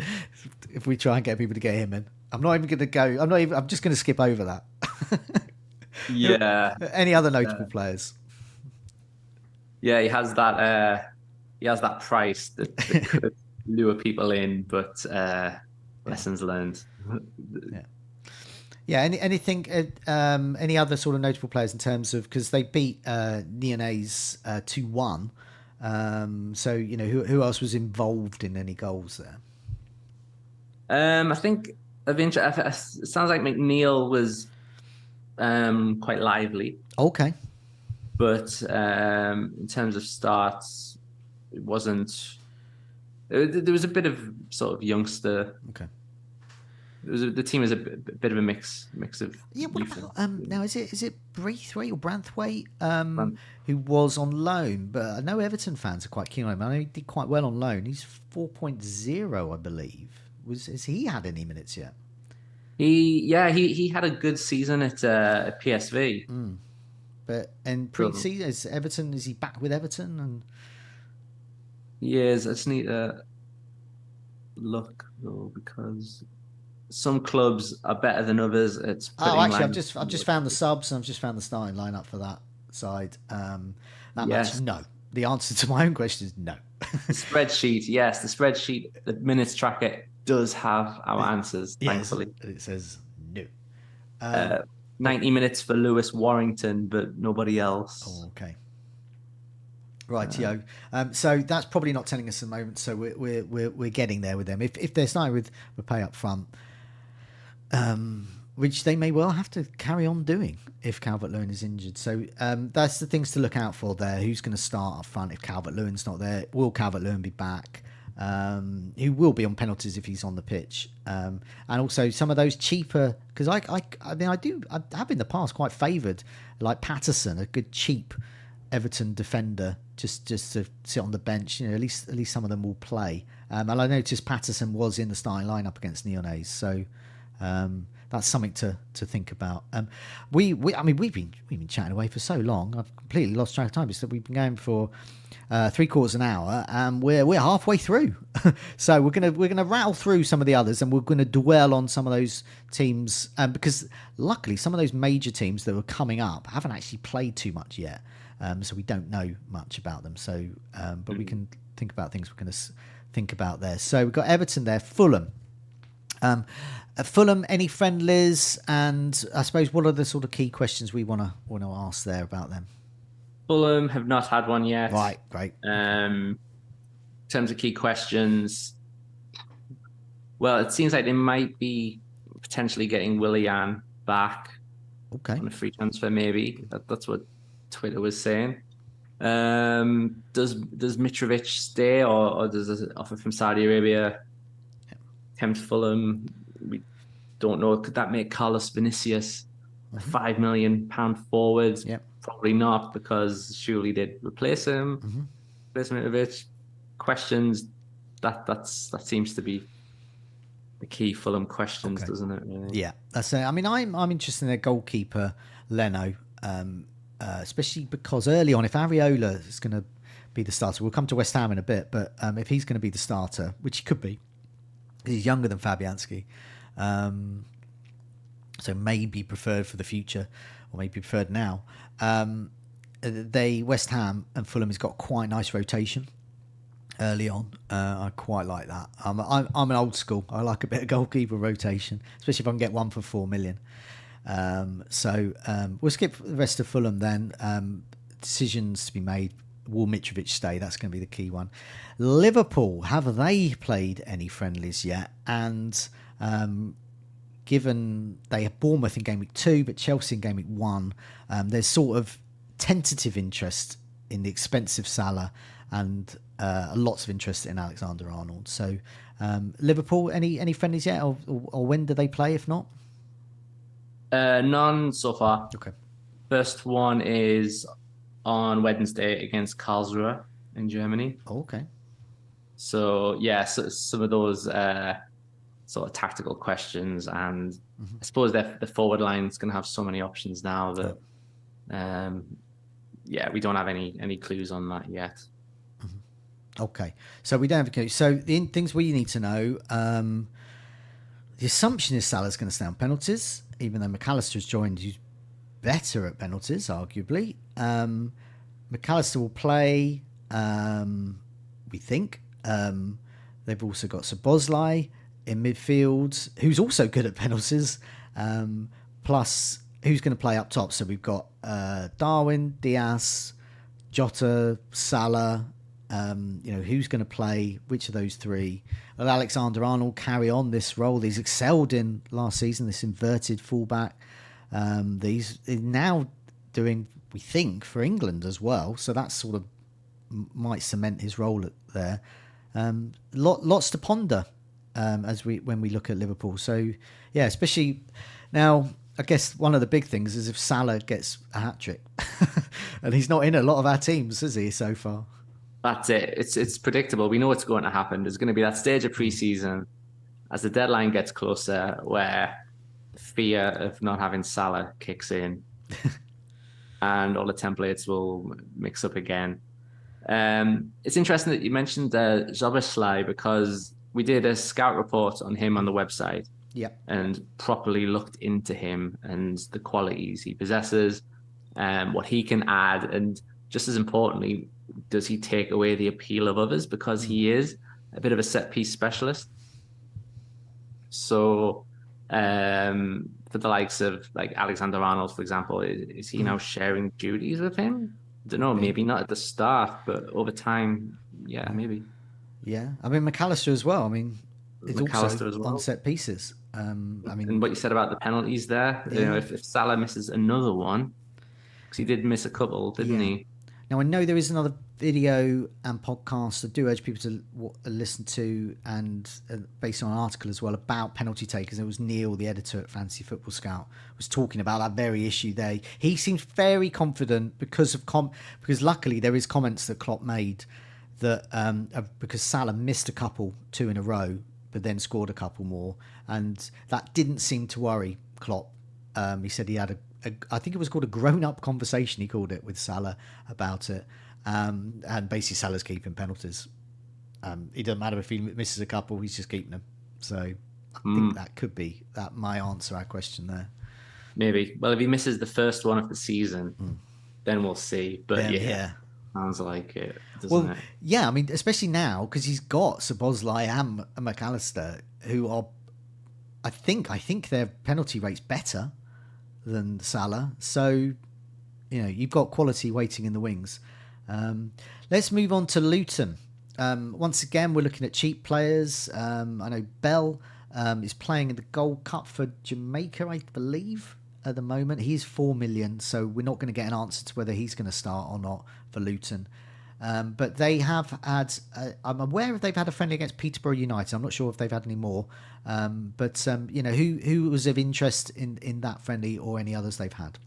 if we try and get people to get him in. I'm not even going to go. I'm just going to skip over that. Yeah. Any other notable players? Yeah, he has that price that could lure people in, but lessons learned. Yeah. Yeah. Anything? Any other sort of notable players in terms of because they beat Lyonnais 2-1. So who else was involved in any goals there? I think of interest. It sounds like McNeil was quite lively, Okay. but in terms of starts, it wasn't. There was a bit of sort of youngster. Okay. The team is a bit of a mix of. Yeah. What youth about now? Is it Braithwaite or Branthwaite and- who was on loan? But I know Everton fans are quite keen on him. I know he did quite well on loan. He's 4.0, I believe. Has he had any minutes yet? he had a good season at PSV. But in pre-season, is he back with Everton? And Yes, I just need to look though because some clubs are better than others. It's putting actually, lines. I've just found the subs and I've just found the starting lineup for that side. That Yes, much, no. The answer to my own question is no. the spreadsheet. Yes, the spreadsheet, the minutes tracker does have our answers. Yes, Thankfully, it says no. 90 minutes for Lewis Warrington, but nobody else. Oh, okay. Right, yo. So that's probably not telling us at the moment. So we're getting there with them. If they're starting with pay up front, which they may well have to carry on doing if Calvert-Lewin is injured. So that's the things to look out for there. Who's going to start up front if Calvert-Lewin's not there? Will Calvert-Lewin be back? Who will be on penalties if he's on the pitch? And also some of those cheaper, because I have in the past quite favoured like Patterson, a good cheap Everton defender, just to sit on the bench. At least some of them will play. And I noticed Patterson was in the starting lineup against Lyonnais, so that's something to think about. We've been chatting away for so long. I've completely lost track of time. It's that we've been going for 3/4 an hour, and we're halfway through. So we're gonna rattle through some of the others, and we're gonna dwell on some of those teams, because luckily some of those major teams that were coming up haven't actually played too much yet. So we don't know much about them. So, but we can think about things we're going to think about there. So we've got Everton there, Fulham. Fulham, any friendlies, and I suppose what are the sort of key questions we want to ask there about them? Fulham have not had one yet. Right, great. In terms of key questions, well, it seems like they might be potentially getting Willian back on a free transfer. Maybe that's what Twitter was saying. Does Mitrovic stay, or does an offer from Saudi Arabia tempt Fulham? We don't know. Could that make Carlos Vinicius a £5 million forward? Yep. Probably not, because surely they'd replace him. Replace Mitrovic. Questions. That seems to be the key Fulham questions, Okay. doesn't it? Really? Yeah, that's it. I mean, I'm interested in their goalkeeper Leno, especially because early on, if Areola is going to be the starter, we'll come to West Ham in a bit, but if he's going to be the starter, which he could be, because he's younger than Fabianski, so maybe preferred for the future, or maybe preferred now. West Ham and Fulham has got quite a nice rotation early on. I quite like that. I'm an old school. I like a bit of goalkeeper rotation, especially if I can get one for 4 million. We'll skip the rest of Fulham then. Decisions to be made. Will Mitrovic stay? That's going to be the key one. Liverpool, have they played any friendlies yet? And given they have Bournemouth in game week 2, but Chelsea in game week 1, there's sort of tentative interest in the expensive Salah and lots of interest in Alexander-Arnold. So Liverpool, any friendlies yet, or when do they play? If not, None so far. okay. First one is on Wednesday against Karlsruhe in Germany. Oh, okay. So yeah, so some of those sort of tactical questions, and I suppose the forward line is going to have so many options now that yeah, we don't have any clues on that yet. Okay, so we don't have a clue. So the things we need to know. The assumption is Salah's going to stay on penalties, even though McAllister has joined, who's better at penalties, arguably. McAllister will play, we think. They've also got Szoboszlai in midfield, who's also good at penalties. Plus, who's going to play up top? So we've got Darwin, Diaz, Jota, Salah. Who's going to play which of those three? Will Alexander-Arnold carry on this role he's excelled in last season, this inverted fullback? He's now doing, we think, for England as well. So that sort of might cement his role there. Lots to ponder when we look at Liverpool. So yeah, especially now, I guess one of the big things is if Salah gets a hat-trick. And he's not in a lot of our teams, is he, so far? That's it. It's predictable. We know what's going to happen. There's going to be that stage of preseason as the deadline gets closer where fear of not having Salah kicks in and all the templates will mix up again. It's interesting that you mentioned Szoboszlai because we did a scout report on him on the website. Yep. And properly looked into him and the qualities he possesses, what he can add, and just as importantly, does he take away the appeal of others because he is a bit of a set piece specialist. So for the likes of like Alexander-Arnold, for example, is he now sharing duties with him? I don't know, maybe not at the start, but over time, yeah, maybe. Yeah, I mean McAllister as well. I mean, it's McAllister also as well. on set pieces. And what you said about the penalties there, if Salah misses another one, because he did miss a couple, didn't he? Now I know there is another video and podcast. I do urge people to listen to, and based on an article as well about penalty takers. It was Neil, the editor at Fantasy Football Scout, was talking about that very issue there. He seems very confident because luckily there is comments that Klopp made that because Salah missed a couple, 2 in a row, but then scored a couple more, and that didn't seem to worry Klopp. He said he had I think it was called a grown-up conversation, he called it, with Salah about it. And basically Salah's keeping penalties. It doesn't matter if he misses a couple, he's just keeping them. So I think that could be my answer our question there. Maybe. Well, if he misses the first one of the season, then we'll see. But yeah. Sounds like it, doesn't it? Yeah, I mean, especially now, because he's got Szoboszlai and McAllister, who are, I think their penalty rate's better than Salah. So, you've got quality waiting in the wings. Let's move on to Luton. Once again, we're looking at cheap players. I know Bell is playing in the Gold Cup for Jamaica, I believe, at the moment. He's 4 million, so we're not going to get an answer to whether he's going to start or not for Luton. But they have had, I'm aware they've had a friendly against Peterborough United. I'm not sure if they've had any more. Who was of interest in that friendly or any others they've had?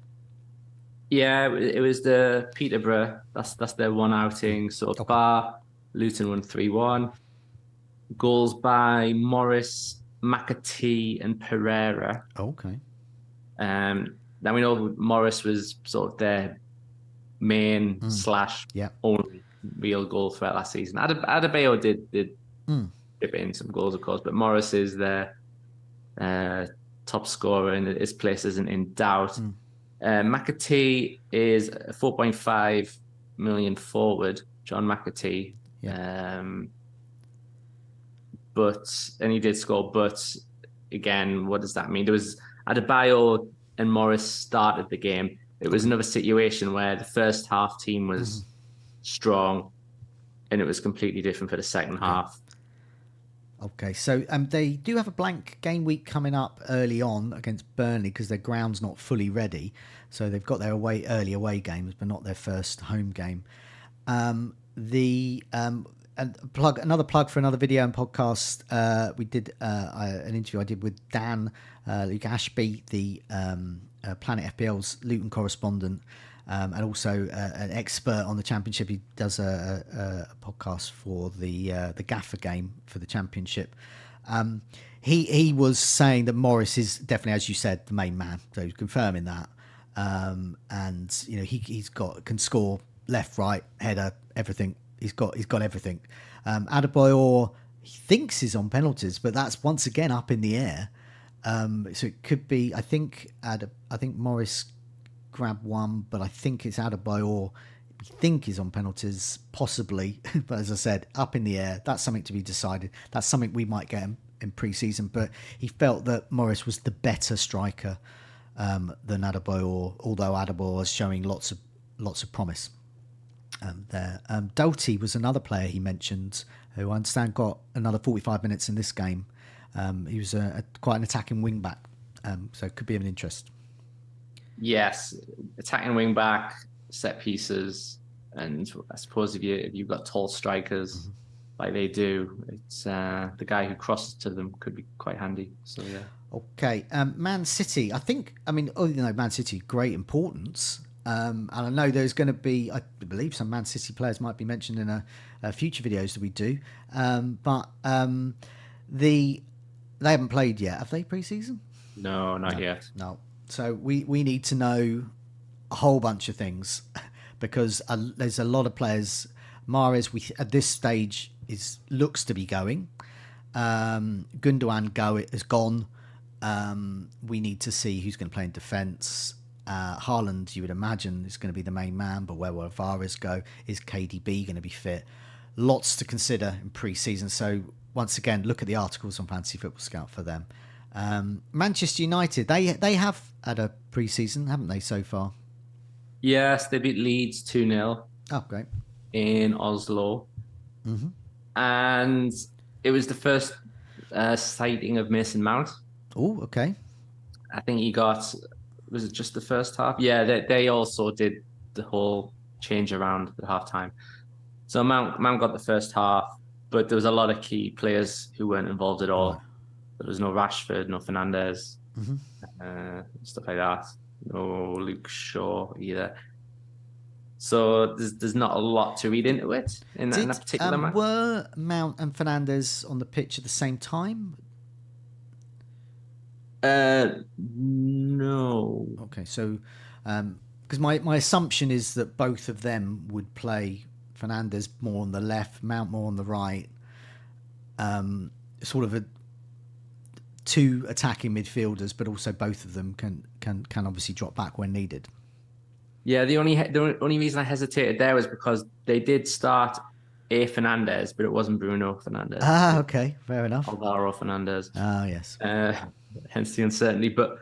Yeah, it was the Peterborough. That's their one outing so far. Luton won 3-1. Goals by Morris, McAtee and Pereira. Okay. Now we know Morris was sort of their main / Yeah. only real goal threat last season. Adebayo did dip in some goals, of course, but Morris is their top scorer and his place isn't in doubt. McAtee is a 4.5 million forward, John McAtee. Yeah. And he did score, but again, what does that mean? There was Adebayo and Morris started the game. It was another situation where the first half team was strong and it was completely different for the second half. Okay, so they do have a blank game week coming up early on against Burnley because their ground's not fully ready. So they've got their early away games, but not their first home game. Another plug for another video and podcast. We did an interview I did with Dan Luke Ashby, the Planet FPL's Luton correspondent, and also an expert on the Championship. He does a podcast for the Gaffer game for the Championship. He was saying that Morris is definitely, as you said, the main man. So he's confirming that, and he's can score left, right, header, everything. He's got everything. Adebayor, he thinks he's on penalties, but that's once again up in the air. So it could be. I think Morris grabbed one, but I think it's Adebayor. We think he's on penalties, possibly. But as I said, up in the air. That's something to be decided. That's something we might get in pre-season. But he felt that Morris was the better striker than Adebayor, although Adebayor was showing lots of promise. There. Doughty was another player he mentioned who I understand got another 45 minutes in this game. He was quite an attacking wing back, so it could be of an interest. Yes, attacking wing back, set pieces, and I suppose if you've got tall strikers like they do, it's the guy who crosses to them could be quite handy. So yeah. Okay, Man City. Man City, great importance. And I know there's going to be, I believe, some Man City players might be mentioned in a future videos that we do. But they haven't played yet, have they? Pre-season? No, not yet. No. So we need to know a whole bunch of things because there's a lot of players. Mahrez, at this stage looks to be going. Gundogan is gone. We need to see who's going to play in defence. Haaland, you would imagine, is going to be the main man, but where will Alvarez go? Is KDB going to be fit? Lots to consider in pre-season. So once again, look at the articles on Fantasy Football Scout for them. Manchester United, they have had a pre-season, haven't they, so far? Yes, they beat Leeds 2-0. Oh, great. In Oslo. Mm-hmm. And it was the first sighting of Mason Mount. Oh, okay. I think he got... Was it just the first half? Yeah, they also did the whole change around at halftime. So Mount got the first half, but there was a lot of key players who weren't involved at all. Right. There was no Rashford, no Fernandes, stuff like that. No Luke Shaw either. So there's not a lot to read into it in that particular match. Were Mount and Fernandes on the pitch at the same time? No. Okay, so because my assumption is that both of them would play, Fernandes more on the left, Mount more on the right. Sort of two attacking midfielders, but also both of them can obviously drop back when needed. Yeah, the only reason I hesitated there was because they did start Fernandes, but it wasn't Bruno Fernandes. Ah, okay, fair enough. Alvaro Fernandes. Ah, yes. Hence the uncertainty. But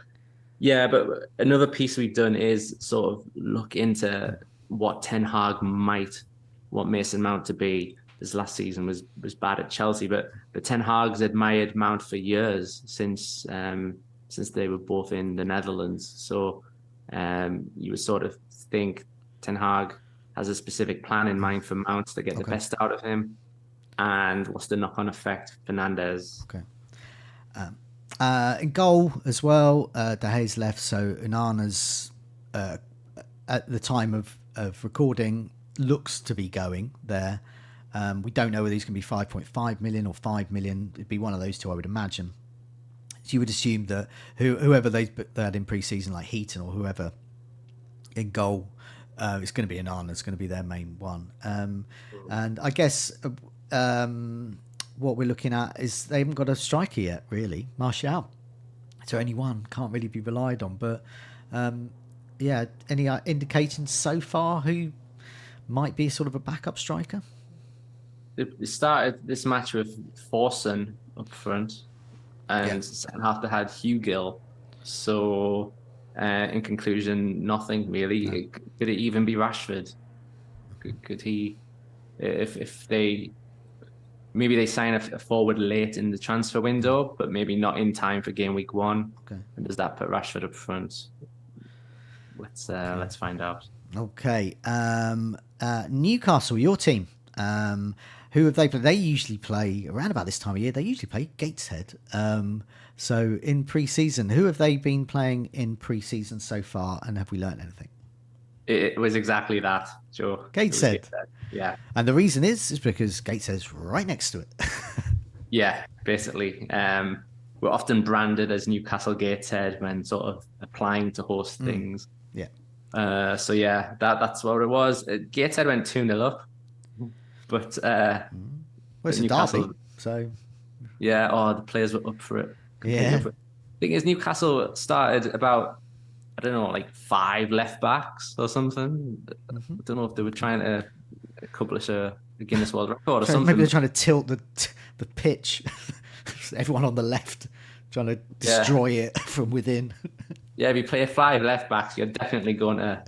yeah, but another piece we've done is sort of look into what Ten Hag might want Mason Mount to be. This last season was bad at Chelsea, but Ten Hag's admired Mount for years since they were both in the Netherlands. So you would sort of think Ten Hag has a specific plan in mind for Mount to get the best out of him. And what's the knock-on effect? Fernandes. Okay. In goal as well, De Gea's left, so Onana's at the time of recording looks to be going there. We don't know whether he's going to be 5.5 million or 5 million. It'd be one of those two, I would imagine. So you would assume that whoever they had in pre-season, like Heaton or whoever in goal, it's going to be Anana. It's going to be their main one. And I guess what we're looking at is they haven't got a striker yet, really. Martial. So only one can't really be relied on. But yeah, any indications so far who might be sort of a backup striker? They started this match with Forson up front, and second half they had Hugill. So, in conclusion, nothing really. No. Could it even be Rashford? Could he, if they maybe they sign a forward late in the transfer window, but maybe not in time for game week 1? Okay. And does that put Rashford up front? Let's find out. Okay. Newcastle, your team. Who have they played? They usually play around about this time of year. They usually play Gateshead. So in pre-season, who have they been playing in pre-season so far, and have we learned anything? It was exactly that, Joe. Gateshead. Yeah. And the reason is because Gateshead's right next to it. Yeah, basically. We're often branded as Newcastle Gateshead when sort of applying to host things. Yeah. So yeah, that's what it was. Gateshead went 2-0 up, but Well, it's Newcastle, a derby, so yeah. The players were up for it. Yeah. Thing is, Newcastle started about, I don't know, like 5 left backs or something. I don't know if they were trying to accomplish a Guinness World Record or something. Maybe they're trying to tilt the pitch. Everyone on the left trying to destroy it from within. Yeah, if you play 5 left backs, you're definitely going to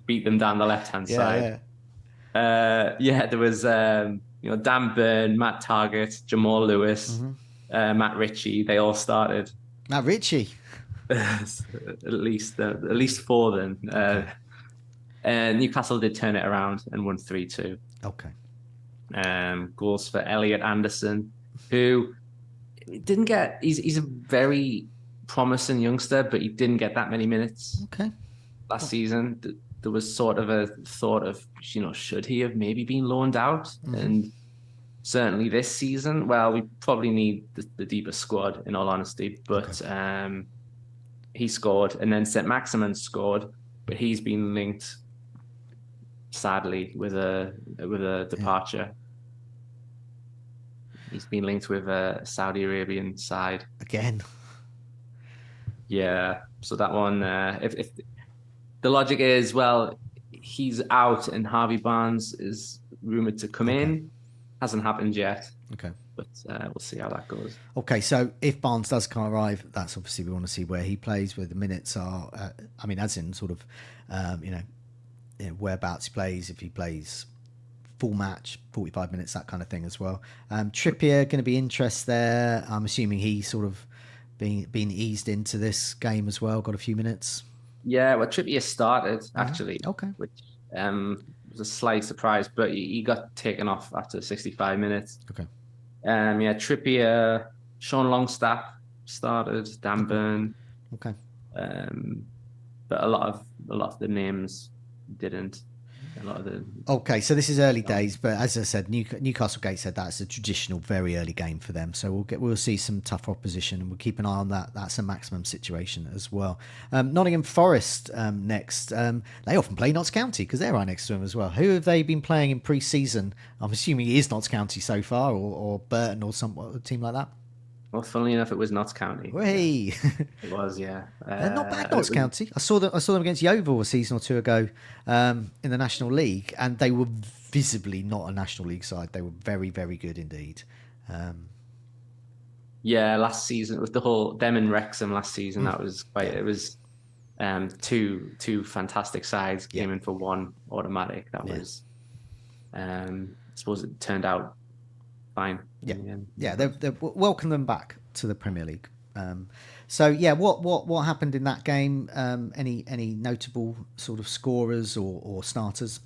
beat them down the left-hand side. There was Dan Burn, Matt Targett, Jamal Lewis, Matt Ritchie. They all started. Matt Ritchie. at least 4 then. Okay. Newcastle did turn it around and won 3-2. Okay. Goals for Elliot Anderson, who didn't get. He's a very promising youngster, but he didn't get that many minutes. Okay. Last season, there was sort of a thought of, should he have maybe been loaned out? And certainly this season, well, we probably need the deeper squad, in all honesty. But he scored, and then St. Maximin scored, but he's been linked, sadly, with a departure. He's been linked with a Saudi Arabian side again. Yeah, so that one, if the logic is, well, he's out and Harvey Barnes is rumored to come in, hasn't happened yet. Okay, but we'll see how that goes. Okay, so if Barnes does come arrive, that's obviously we want to see where he plays, where the minutes are. As in sort of, whereabouts he plays, if he plays full match, 45 minutes, that kind of thing as well. Trippier, going to be interest there. I'm assuming he sort of being eased into this game as well, got a few minutes. Yeah, well, Trippier started actually, which was a slight surprise, but he got taken off after 65 minutes. Okay. Trippier, Sean Longstaff started, Dan Burn. Okay. But a lot of the names didn't. Okay, so this is early days, but as I said, Newcastle Gateshead, that's a traditional, very early game for them. So we'll see some tough opposition, and we'll keep an eye on that. That's a maximum situation as well. Nottingham Forest next. They often play Notts County because they're right next to them as well. Who have they been playing in pre-season? I'm assuming it is Notts County so far, or Burton, or a team like that. Well, funnily enough, it was Notts County. Hey, it was, yeah. Not bad, Notts County. I saw them against Yeovil a season or two ago in the National League, and they were visibly not a National League side. They were very, very good indeed. Last season with the whole them and Wrexham last season, that was quite. It was two fantastic sides came in for one automatic. That was, I suppose it turned out fine. They welcome them back to the Premier League. What happened in that game? Any notable sort of scorers or starters?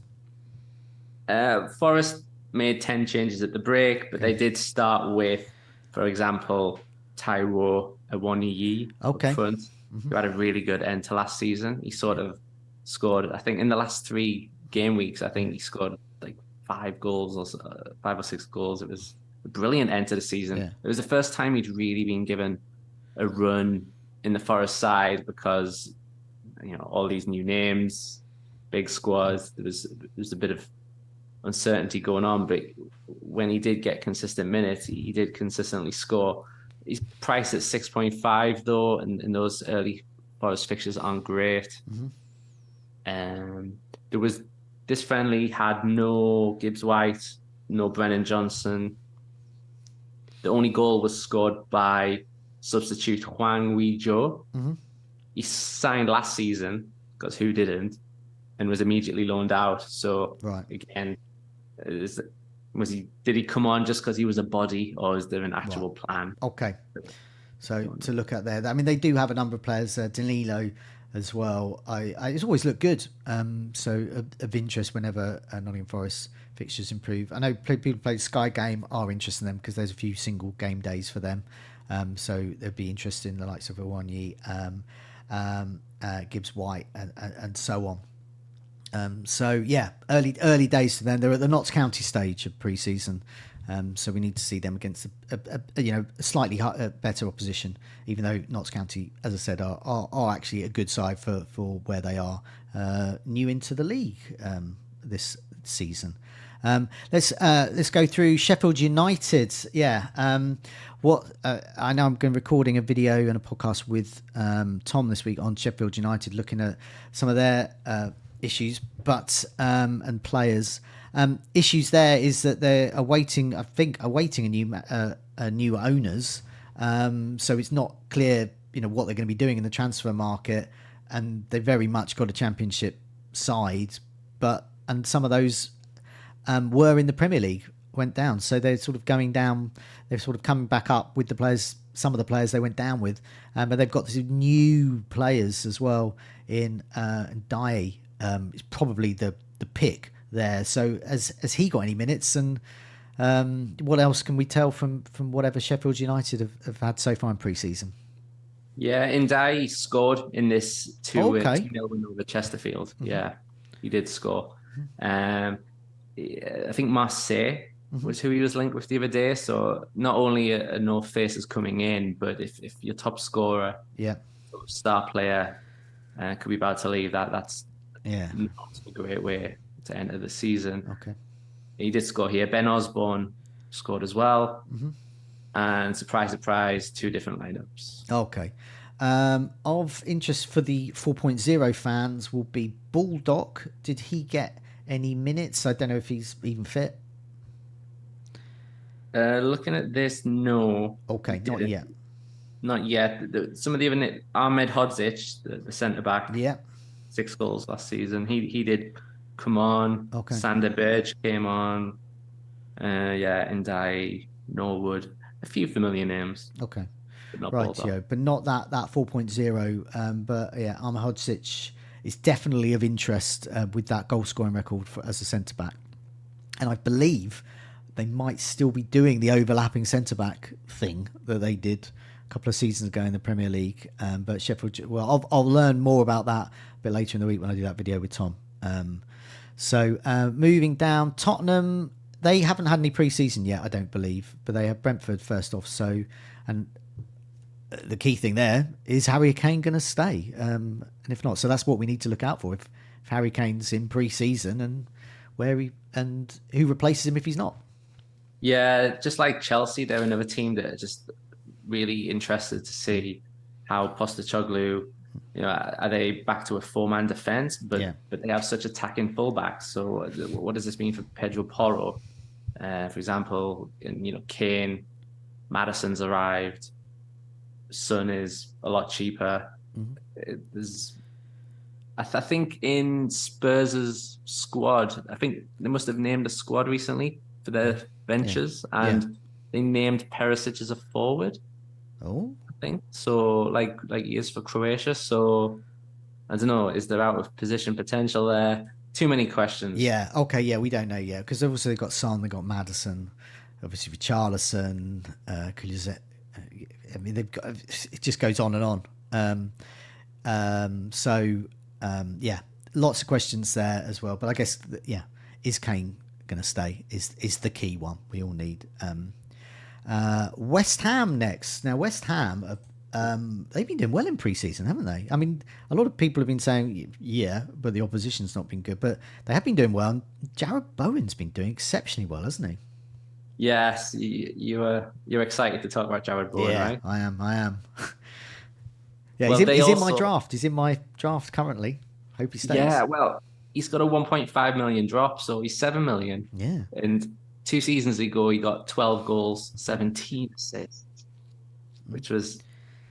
Forest made 10 changes at the break, but they did start with, for example, Taiwo Awoniyi up front, who had a really good end to last season. He sort of scored, I think, in the last 3 game weeks. I think he scored like 5 goals or 5 or 6 goals. It was a brilliant end to the season. It was the first time he'd really been given a run in the Forest side because all these new names, big squads. There was a bit of uncertainty going on, but when he did get consistent minutes, he did consistently score. He's priced at 6.5 though, and those early Forest fixtures aren't great. There was this friendly had no Gibbs White, no Brennan Johnson. The only goal was scored by substitute Huang Wei-jo. He signed last season because who didn't, and was immediately loaned out. So Right. again, did he come on just because he was a body, or is there an actual plan? Okay. So to look at there, I mean, they do have a number of players, Danilo as well. It's always looked good. So of interest whenever Nottingham Forest fixtures improve. I know people play Sky Game are interested in them because there's a few single game days for them. So they'd be interested in the likes of Iwanyi, Gibbs White, and so on. So yeah, early days for them. They're at the Notts County stage of pre-season. So we need to see them against a slightly better opposition, even though Notts County, as I said, are actually a good side for where they are new into the league this season. Let's go through Sheffield United. Yeah. I know I'm going recording a video and a podcast with Tom this week on Sheffield United, looking at some of their issues, and players. Issues there is that they're awaiting a new owners. So it's not clear, what they're going to be doing in the transfer market, and they very much got a championship side, and some of those were in the Premier League, went down. So they're sort of going down. They're sort of coming back up with the players. Some of the players they went down with, but they've got some new players as well in Dye. It's probably the pick there. So has he got any minutes? And what else can we tell from whatever Sheffield United have had so far in pre-season? Yeah, Ndai scored in this 2-0 win over Chesterfield. Yeah, he did score. I think Marseille was who he was linked with the other day. So not only are no faces coming in, but if your top scorer, sort of star player, could be bad to leave, that's not a great way to enter the season. Okay. He did score here. Ben Osborne scored as well. And surprise, 2 different lineups. Okay. Of interest for the 4.0 fans will be Bulldog. Did he get any minutes? I don't know if he's even fit. Looking at this, no. Okay, not yet. Not yet. Some of the other Ahmed Hodzic, the centre back. Yeah. 6 goals last season. He did come on. Okay. Sander Berge came on. Ndai, Norwood, a few familiar names. Okay. But not right, Bulldog. but not that 4.0. But yeah, Ahmed Hodzic is definitely of interest with that goal scoring record as a centre back. And I believe they might still be doing the overlapping centre back thing that they did a couple of seasons ago in the Premier League. But Sheffield, well, I'll learn more about that a bit later in the week when I do that video with Tom. So moving down, Tottenham, they haven't had any pre-season yet, I don't believe, but they have Brentford first off. So, and the key thing there is Harry Kane going to stay, and if not, so that's what we need to look out for. If Harry Kane's in pre-season, and who replaces him if he's not. Yeah, just like Chelsea, they're another team that are just really interested to see how Postecoglou, are they back to a 4-man defense? But they have such attacking fullbacks. So what does this mean for Pedro Porro? For example, Kane, Maddison's arrived. Son is a lot cheaper. I think in Spurs' squad, I think they must have named a squad recently for their ventures, and they named Perisic as a forward. Oh, I think so, like he is for Croatia. So I don't know. Is there out of position potential there? Too many questions. Yeah. Okay. Yeah, we don't know yet because obviously they've got Son, they've got Maddison, obviously Richarlison, Kulusevski. I mean, they've got, it just goes on and on. Lots of questions there as well. But I guess, is Kane going to stay? Is the key one we all need. West Ham next. Now, West Ham they've been doing well in pre-season, haven't they? I mean, a lot of people have been saying, yeah, but the opposition's not been good. But they have been doing well. And Jared Bowen's been doing exceptionally well, hasn't he? Yes, you're excited to talk about Jared Bowen, Yeah, right? I am. I am. Yeah, Well, they he's in my also, draft. He's in my draft currently. Hope he yeah, stays. well, he's got a 1.5 million drop, so he's 7 million. Yeah. And 2 seasons ago, he got 12 goals, 17 assists, which was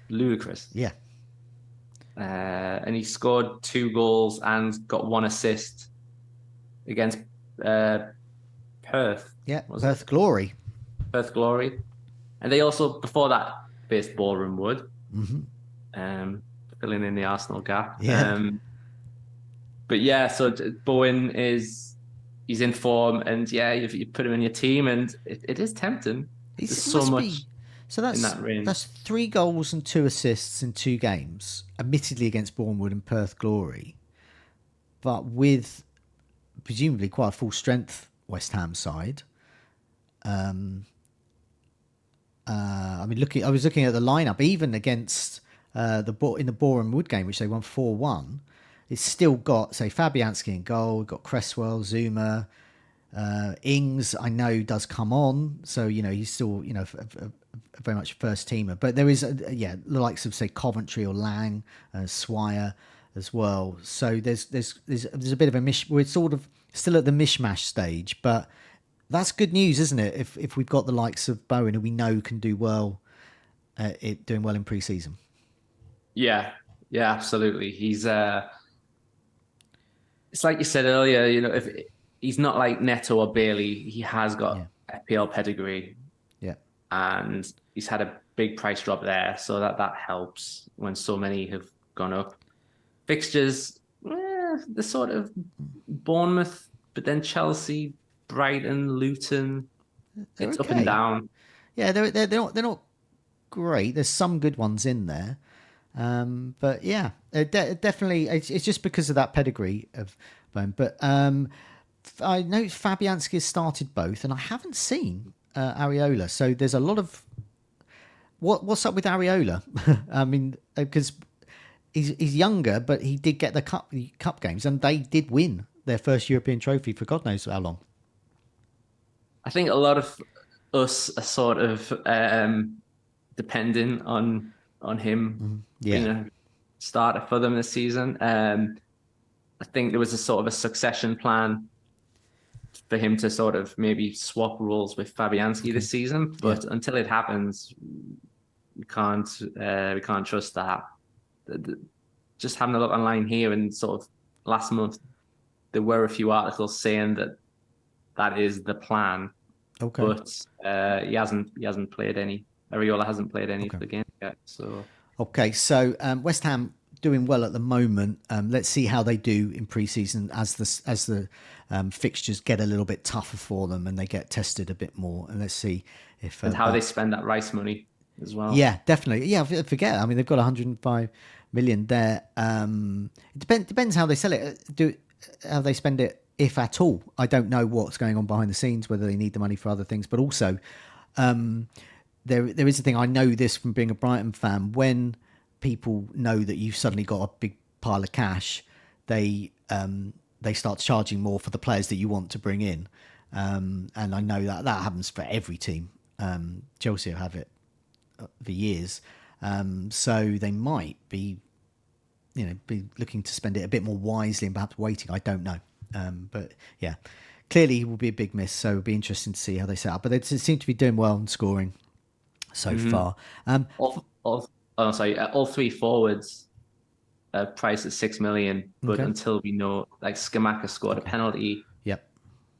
ludicrous. Yeah. And he scored 2 goals and got 1 assist against uh, Perth, Yeah. was it? Perth Glory. Perth Glory. And they also, before that, faced Boreham Wood, um, filling in the Arsenal gap. Yeah. But yeah, so Bowen he's in form, and yeah, you put him in your team, and it is tempting. There's It so must be. much So in that range. that's 3 goals and 2 assists in 2 games, admittedly against Bournemouth and Perth Glory, but with presumably quite a full strength West Ham side. I mean, I was looking at the lineup, even against in the Boreham Wood game, which they won 4-1. It's still got, say, Fabianski in goal, got Cresswell, Zuma, Ings. I know does come on, so he's still very much a first teamer. But there is the likes of, say, Coventry or Lang, Swire as well. So there's a bit of a we're sort of still at the mishmash stage, but that's good news, isn't it? If we've got the likes of Bowen, who we know can do well, doing well in pre-season. Yeah, yeah, absolutely. It's like you said earlier, if he's not like Neto or Bailey, he has got Yeah, FPL pedigree, yeah. and he's had a big price drop there, so that helps when so many have gone up. Fixtures, the sort of Bournemouth, but then Chelsea, Brighton, Luton. They're It's up and okay. down. Yeah, they're not great. There's some good ones in there. But yeah, definitely, it's just because of that pedigree of Bone. But I know Fabianski has started both, and I haven't seen Areola. So there's a lot of what's up with Areola. I mean, because he's younger, but he did get the cup games, and they did win their first European trophy for God knows how long. I think a lot of us are sort of depending on him being Yeah, a starter for them this season. I think there was a sort of a succession plan for him to sort of maybe swap roles with Fabianski okay, this season, yeah, but until it happens, we can't trust that. Just having a look online here, and sort of last month there were a few articles saying that that is the plan, okay, but he hasn't played any. Ariola hasn't played any okay. for the game yet, so. Okay, so West Ham doing well at the moment. Let's see how they do in pre-season as the fixtures get a little bit tougher for them and they get tested a bit more. And let's see if And how they spend that rice money as well. yeah, definitely. Yeah, forget. I mean, they've got 105 million there. It depends how they sell it. How they spend it, if at all. I don't know what's going on behind the scenes, whether they need the money for other things, but also there is a thing. I know this from being a Brighton fan. When people know that you've suddenly got a big pile of cash, they start charging more for the players that you want to bring in. And I know that happens for every team. Chelsea have it for years, so they might be looking to spend it a bit more wisely and perhaps waiting. I don't know, but yeah, clearly he will be a big miss. So it'll be interesting to see how they set up. But they seem to be doing well in scoring so far. All three forwards priced at 6 million, but Okay. until we know, like Skamaka scored a penalty, Yep.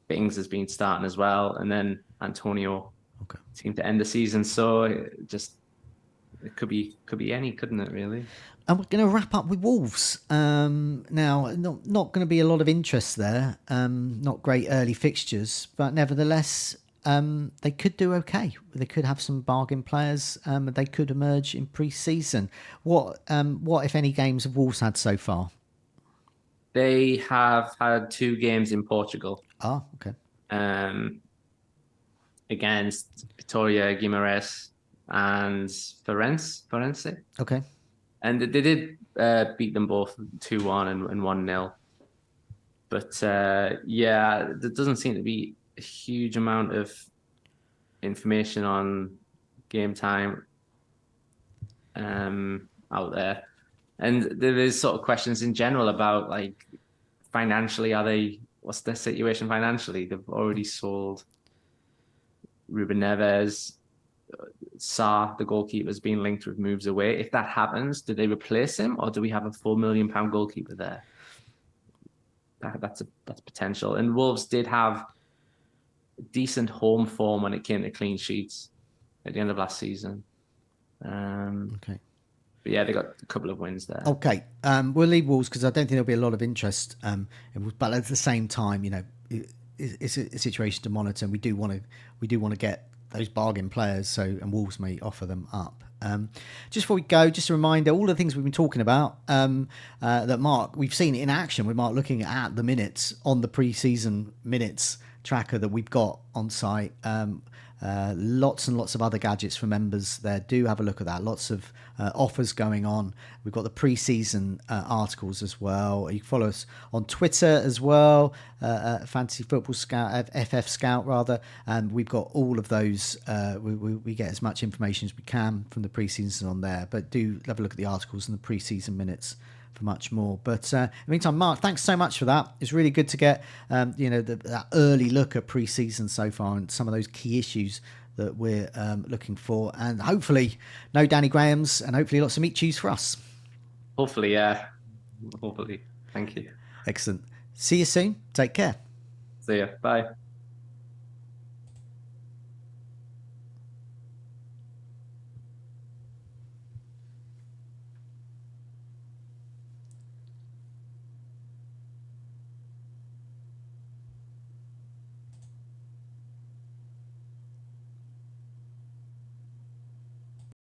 Bings has been starting as well, and then Antonio Okay. seemed to end the season. So it could be any, couldn't it? Really? And we're going to wrap up with Wolves. Now, not going to be a lot of interest there. Not great early fixtures, but nevertheless, they could do okay. They could have some bargain players. They could emerge in pre-season. What if any games have Wolves had so far? They have had 2 games in Portugal. Okay. Against Vitória Guimarães, and Forense. Okay. And they did beat them both 2-1 and 1-0. But yeah, there doesn't seem to be a huge amount of information on game time out there. And there is sort of questions in general about like financially, what's their situation financially? They've already sold Ruben Neves. Sarr, the goalkeeper, has been linked with moves away. If that happens, do they replace him, or do we have a £4 million goalkeeper there? That's potential. And Wolves did have decent home form when it came to clean sheets at the end of last season. Okay. But yeah, they got a couple of wins there. Okay. We'll leave Wolves because I don't think there'll be a lot of interest. But at the same time, it's a situation to monitor, and we do want to get those bargain players. So, and Wolves may offer them up. Just before we go, just a reminder, all the things we've been talking about, that Marc, we've seen in action with Marc looking at the minutes on the pre-season minutes tracker that we've got on site. Lots and lots of other gadgets for members there. Do have a look at that. Lots of offers going on. We've got the pre-season articles as well. You can follow us on Twitter as well, Fantasy Football Scout, FFScout rather, and we've got all of those. We get as much information as we can from the pre-season on there, but do have a look at the articles and the pre-season minutes for much more. But in the meantime, Marc, thanks so much for that. It's really good to get that early look at pre-season so far and some of those key issues that we're looking for, and hopefully no Danny Grahams, and hopefully lots of meat cheese for us. Hopefully, yeah. Hopefully. Thank you. Excellent. See you soon. Take care. See ya. Bye.